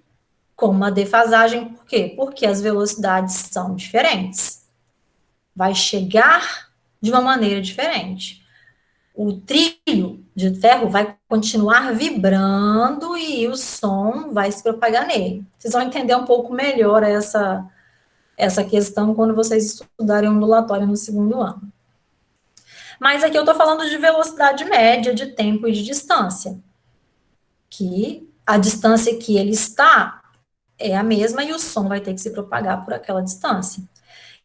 com uma defasagem, por quê? Porque as velocidades são diferentes. Vai chegar de uma maneira diferente. O trilho de ferro vai continuar vibrando e o som vai se propagar nele. Vocês vão entender um pouco melhor essa questão quando vocês estudarem ondulatória no segundo ano. Mas aqui eu estou falando de velocidade média, de tempo e de distância. Que a distância que ele está é a mesma e o som vai ter que se propagar por aquela distância.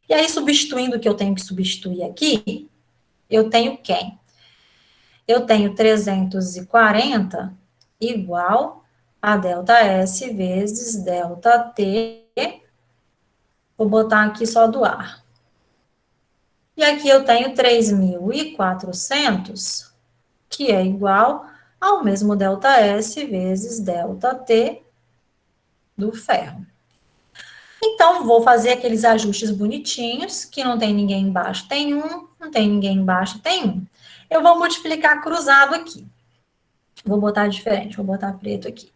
E aí, substituindo o que eu tenho que substituir aqui, eu tenho quem? Eu tenho 340 igual a ΔS vezes ΔT. Vou botar aqui só do ar. E aqui eu tenho 3.400, que é igual ao mesmo ΔS vezes ΔT do ferro. Então, vou fazer aqueles ajustes bonitinhos, que não tem ninguém embaixo, tem um, não tem ninguém embaixo, tem um. Eu vou multiplicar cruzado aqui. Vou botar diferente, vou botar preto aqui.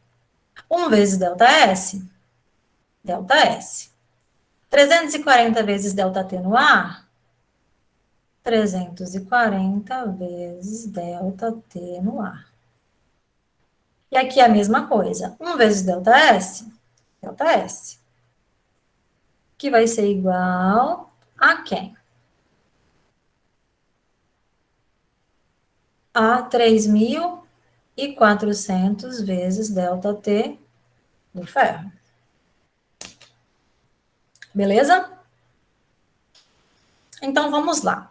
1 vezes ΔS, ΔS. 340 vezes ΔT no ar, 340 vezes ΔT no ar. E aqui a mesma coisa. 1 vezes ΔS, ΔS. Que vai ser igual a quem? A 3.400 vezes ΔT do ferro. Beleza? Então, vamos lá.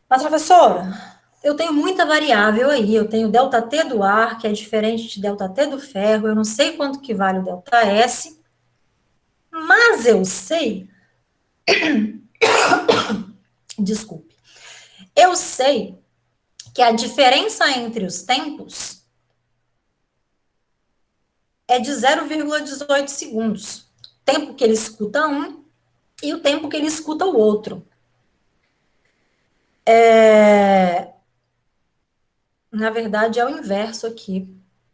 Mas, professora, eu tenho muita variável aí. Eu tenho ΔT do ar, que é diferente de ΔT do ferro. Eu não sei quanto que vale o ΔS. Mas eu sei... Desculpe. Eu sei que a diferença entre os tempos é de 0,18 segundos. O tempo que ele escuta um e o tempo que ele escuta o outro. Na verdade, é o inverso aqui.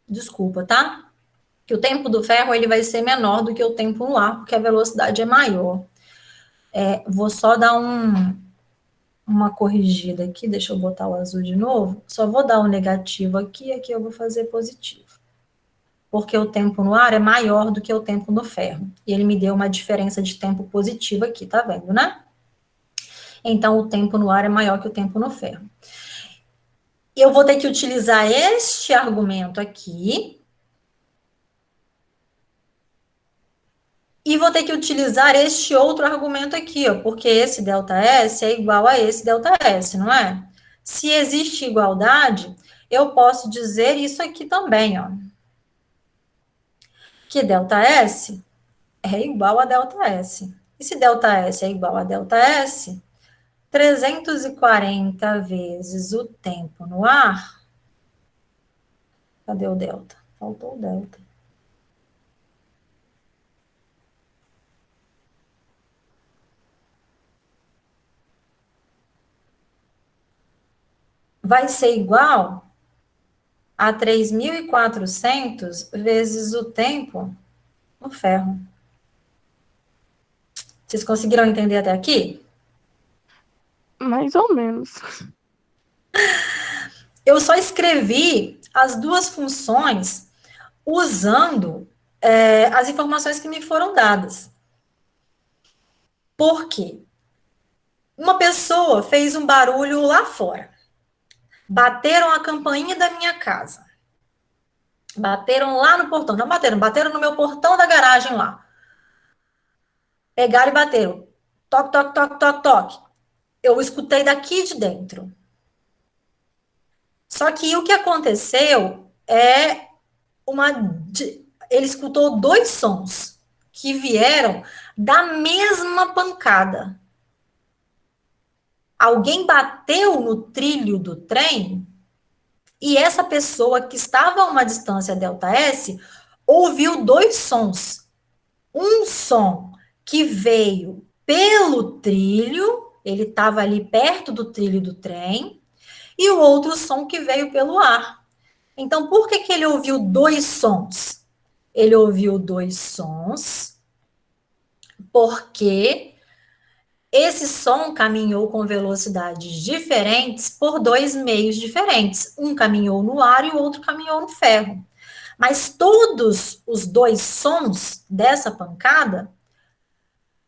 Desculpa, tá? Que o tempo do ferro ele vai ser menor do que o tempo no ar, porque a velocidade é maior. Vou só dar uma corrigida aqui, deixa eu botar o azul de novo. Só vou dar o negativo aqui, e aqui eu vou fazer positivo. Porque o tempo no ar é maior do que o tempo no ferro. E ele me deu uma diferença de tempo positiva aqui, tá vendo, né? Então, o tempo no ar é maior que o tempo no ferro. Eu vou ter que utilizar este argumento aqui. E vou ter que utilizar este outro argumento aqui, ó, porque esse ΔS é igual a esse ΔS, não é? Se existe igualdade, eu posso dizer isso aqui também, ó. Que ΔS é igual a ΔS. E se ΔS é igual a ΔS, 340 vezes o tempo no ar. Cadê o delta? Faltou o delta. Vai ser igual a 3.400 vezes o tempo no ferro. Vocês conseguiram entender até aqui? Mais ou menos. Eu só escrevi as duas funções usando as informações que me foram dadas. Por quê? Uma pessoa fez um barulho lá fora. Bateram a campainha da minha casa. Bateram lá no portão. Não bateram, bateram no meu portão da garagem lá. Pegaram e bateram. Toque, toque, toque, toque, toque. Eu escutei daqui de dentro. Só que o que aconteceu é ele escutou dois sons que vieram da mesma pancada. Alguém bateu no trilho do trem e essa pessoa que estava a uma distância ΔS ouviu dois sons. Um som que veio pelo trilho, ele estava ali perto do trilho do trem, e o outro som que veio pelo ar. Então, por que ele ouviu dois sons? Ele ouviu dois sons porque esse som caminhou com velocidades diferentes por dois meios diferentes. Um caminhou no ar e o outro caminhou no ferro. Mas todos os dois sons dessa pancada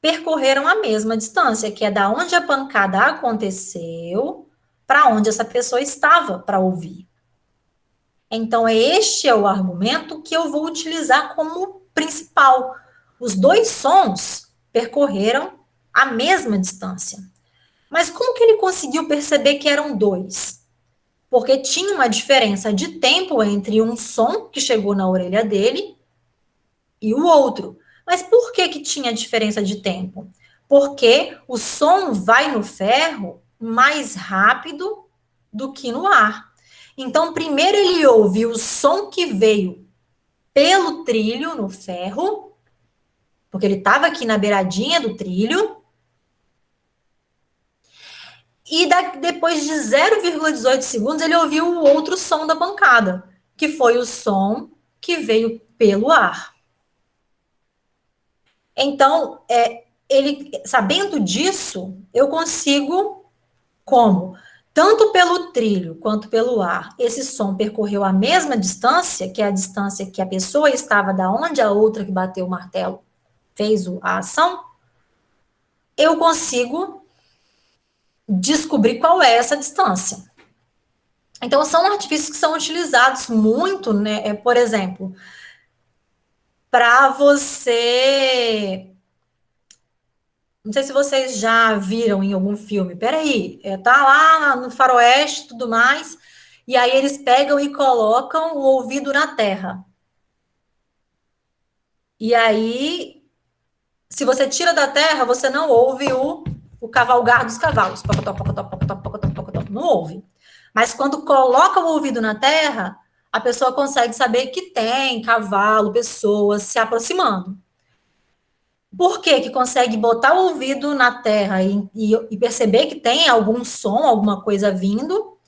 percorreram a mesma distância, que é da onde a pancada aconteceu para onde essa pessoa estava para ouvir. Então, este é o argumento que eu vou utilizar como principal. Os dois sons percorreram a mesma distância. Mas como que ele conseguiu perceber que eram dois? porque tinha uma diferença de tempo entre um som que chegou na orelha dele e o outro. Mas por que que tinha diferença de tempo? Porque o som vai no ferro mais rápido do que no ar. Então, primeiro ele ouve o som que veio pelo trilho no ferro, porque ele estava aqui na beiradinha do trilho, e depois de 0,18 segundos ele ouviu o outro som da pancada, que foi o som que veio pelo ar. Então, ele, sabendo disso, eu consigo, como? Tanto pelo trilho quanto pelo ar, esse som percorreu a mesma distância, que é a distância que a pessoa estava da onde a outra que bateu o martelo fez a ação, eu consigo descobrir qual é essa distância. Então, são artifícios que são utilizados muito, né? Por exemplo, para você... Não sei se vocês já viram em algum filme. Peraí, tá lá no faroeste e tudo mais, e aí eles pegam e colocam o ouvido na terra. E aí, se você tira da terra, você não ouve o cavalgar dos cavalos. Pocotó, pocotó, pocotó, pocotó, pocotó. Não ouve. Mas quando coloca o ouvido na terra, a pessoa consegue saber que tem cavalo, pessoas se aproximando. Por que que consegue botar o ouvido na terra e perceber que tem algum som, alguma coisa vindo,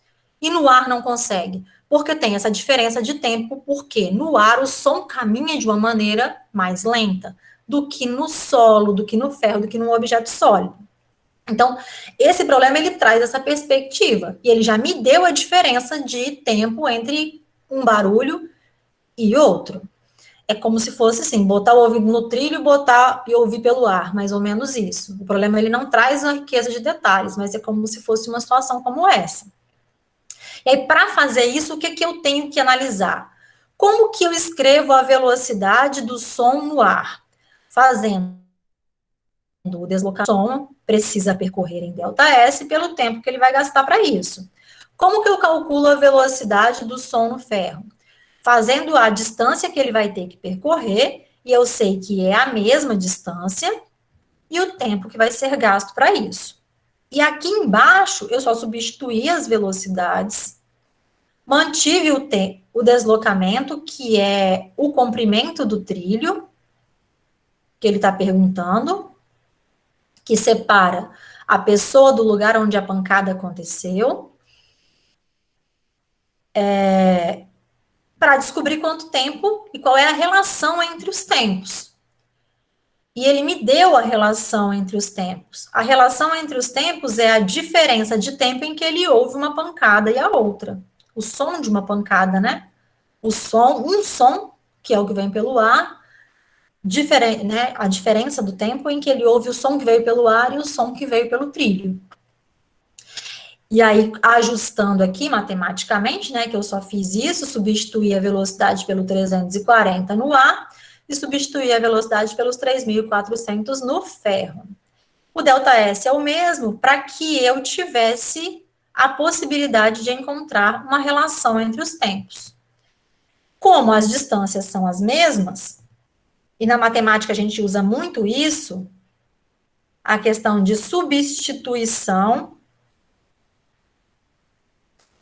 e no ar não consegue? Porque tem essa diferença de tempo, porque no ar o som caminha de uma maneira mais lenta do que no solo, do que no ferro, do que num objeto sólido. Então, esse problema, ele traz essa perspectiva, e ele já me deu a diferença de tempo entre um barulho e outro. É como se fosse assim, botar o ouvido no trilho, botar e ouvir pelo ar, mais ou menos isso. O problema, ele não traz uma riqueza de detalhes, mas é como se fosse uma situação como essa. E aí, para fazer isso, o que que eu tenho que analisar? Como que eu escrevo a velocidade do som no ar? Fazendo o deslocamento do som, precisa percorrer em ΔS pelo tempo que ele vai gastar para isso. Como que eu calculo a velocidade do som no ferro? Fazendo a distância que ele vai ter que percorrer, e eu sei que é a mesma distância, e o tempo que vai ser gasto para isso. E aqui embaixo, eu só substituí as velocidades, mantive o deslocamento, que é o comprimento do trilho, que ele está perguntando, que separa a pessoa do lugar onde a pancada aconteceu, para descobrir quanto tempo e qual é a relação entre os tempos. E ele me deu a relação entre os tempos. A relação entre os tempos é a diferença de tempo em que ele ouve uma pancada e a outra. O som de uma pancada, né? Um som, que é o que vem pelo ar, né? A diferença do tempo em que ele ouve o som que veio pelo ar e o som que veio pelo trilho. E aí, ajustando aqui matematicamente, né, que eu só fiz isso, substituí a velocidade pelo 340 no ar e substituí a velocidade pelos 3.400 no ferro. O ΔS é o mesmo para que eu tivesse a possibilidade de encontrar uma relação entre os tempos. Como as distâncias são as mesmas, e na matemática a gente usa muito isso, a questão de substituição,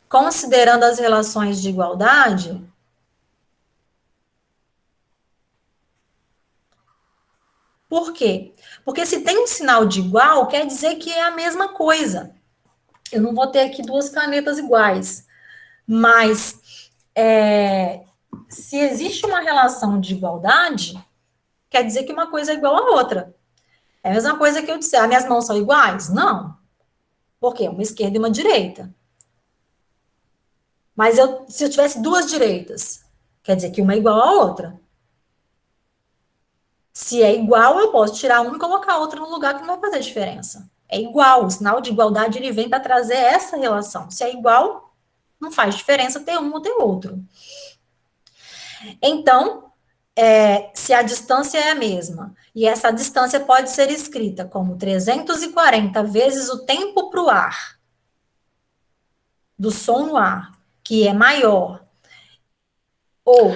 considerando as relações de igualdade, por quê? Porque se tem um sinal de igual, quer dizer que é a mesma coisa. Eu não vou ter aqui duas canetas iguais, mas se existe uma relação de igualdade, quer dizer que uma coisa é igual à outra. É a mesma coisa que eu disser, minhas mãos são iguais? Não. Por quê? Uma esquerda e uma direita. Mas se eu tivesse duas direitas, quer dizer que uma é igual à outra. Se é igual, eu posso tirar uma e colocar a outra no lugar que não vai fazer diferença. É igual, o sinal de igualdade ele vem para trazer essa relação. Se é igual, não faz diferença ter um ou ter outro. Então, se a distância é a mesma, e essa distância pode ser escrita como 340 vezes o tempo para o ar, do som no ar, que é maior, ou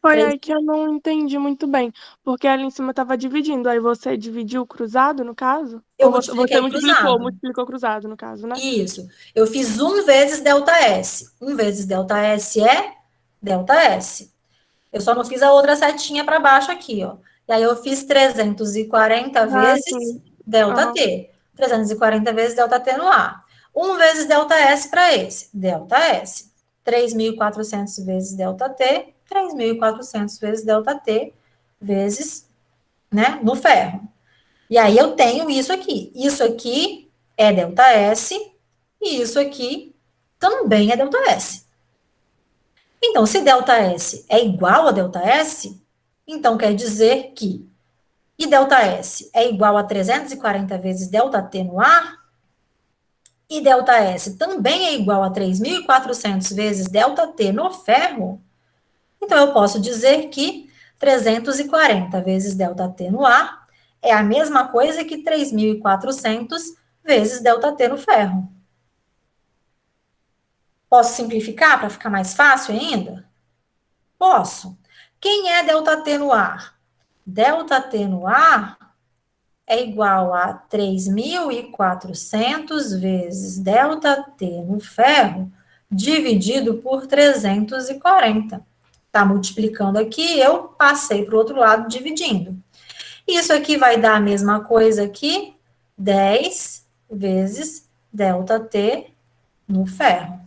Foi três- aí que eu não entendi muito bem, porque ali em cima estava dividindo, aí você dividiu cruzado, no caso? eu Ou você multipliquei cruzado. multiplicou cruzado, no caso, né? Isso. Eu fiz 1 vezes delta S. 1 vezes delta S é delta S. Eu só não fiz a outra setinha para baixo aqui, ó. E aí eu fiz 340 Ah, vezes sim. delta Aham. T. 340 vezes delta T no ar. 1 vezes delta S para esse, delta S. 3.400 vezes delta T, 3.400 vezes delta T, vezes, né, no ferro. E aí eu tenho isso aqui. Isso aqui é delta S, e isso aqui também é delta S. Então, se delta S é igual a delta S, então quer dizer que e delta S é igual a 340 vezes delta T no ar, e delta S também é igual a 3.400 vezes delta T no ferro, então eu posso dizer que 340 vezes delta T no ar é a mesma coisa que 3.400 vezes delta T no ferro. Posso simplificar para ficar mais fácil ainda? Posso. Quem é delta T no ar? Delta T no ar é igual a 3.400 vezes delta T no ferro, dividido por 340. Está multiplicando aqui, eu passei para o outro lado dividindo. Isso aqui vai dar a mesma coisa aqui, 10 vezes delta T no ferro.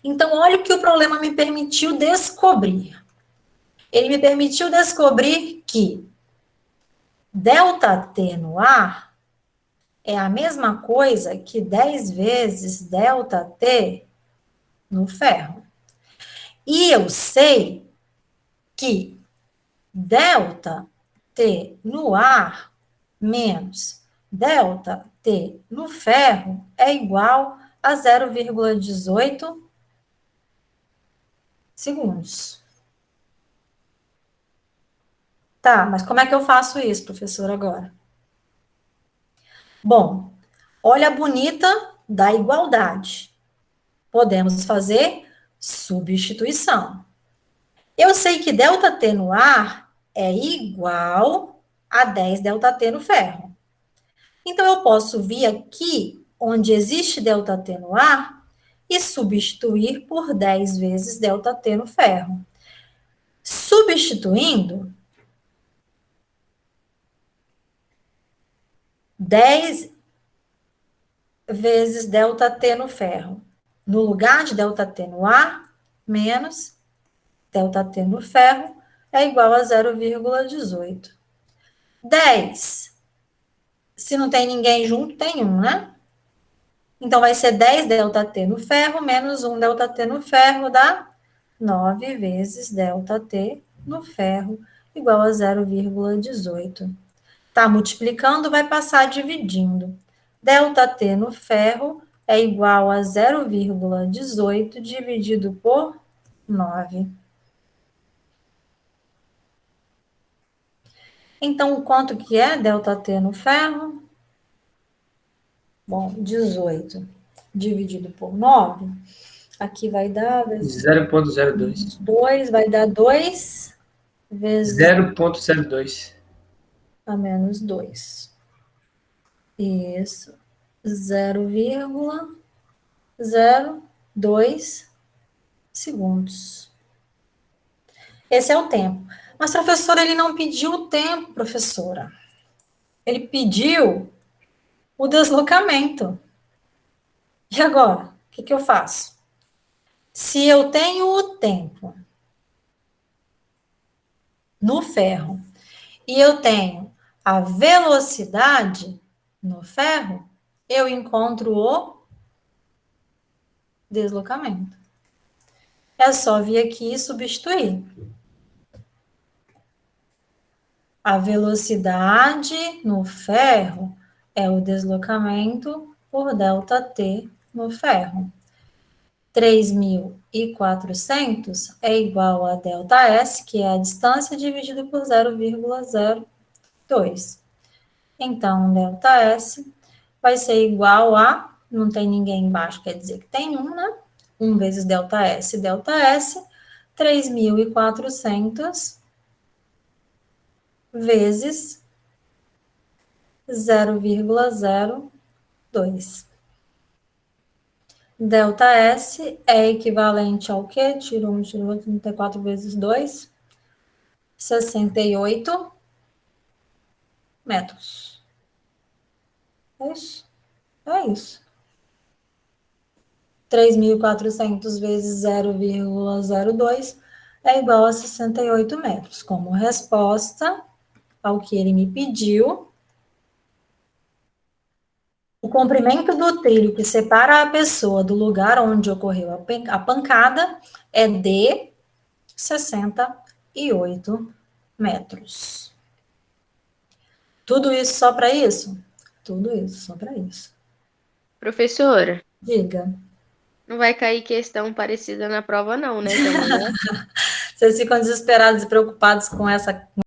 Então, olha o que o problema me permitiu descobrir. Ele me permitiu descobrir que delta T no ar é a mesma coisa que 10 vezes delta T no ferro. E eu sei que delta T no ar menos delta T no ferro é igual a 0,18 segundos. Tá, mas como é que eu faço isso, professor, agora? Bom, olha a bonita da igualdade. Podemos fazer substituição. Eu sei que ΔT no ar é igual a 10 ΔT no ferro. Então, eu posso vir aqui, onde existe ΔT no ar, e substituir por 10 vezes ΔT no ferro. Substituindo, 10 vezes ΔT no ferro. No lugar de ΔT no ar, menos ΔT no ferro, é igual a 0,18. 10. Se não tem ninguém junto, tem 1, né? Então, vai ser 10 ΔT no ferro, menos 1 ΔT no ferro, dá 9 vezes ΔT no ferro, igual a 0,18. Tá multiplicando, vai passar dividindo. ΔT no ferro é igual a 0,18 dividido por 9. Então, quanto que é ΔT no ferro? Bom, 18 dividido por 9, aqui vai dar... 0,02. 2 vai dar 2 vezes 0,02. a menos 2. Isso. 0,02 segundos. Esse é o tempo. Mas, professora, ele não pediu o tempo, professora. Ele pediu o deslocamento. E agora? O que eu faço? Se eu tenho o tempo no ferro e eu tenho a velocidade no ferro, eu encontro o deslocamento. É só vir aqui e substituir. A velocidade no ferro é o deslocamento por ΔT no ferro. 3.400 é igual a ΔS, que é a distância, dividido por 0,02. Então, ΔS vai ser igual a não tem ninguém embaixo, quer dizer que tem 1, né? 1 vezes ΔS, 3.400 vezes 0,02. ΔS é equivalente ao quê? Tiro 1, tiro 2, 34 vezes 2, 68 metros. É isso. É isso. 3.400 vezes 0,02 é igual a 68 metros. Como resposta ao que ele me pediu, o comprimento do trilho que separa a pessoa do lugar onde ocorreu a pancada é de 68 metros. Tudo isso só para isso? Tudo isso só para isso. Professora, Diga. não vai cair questão parecida na prova, não, né? Também, né? Vocês ficam desesperados e preocupados com essa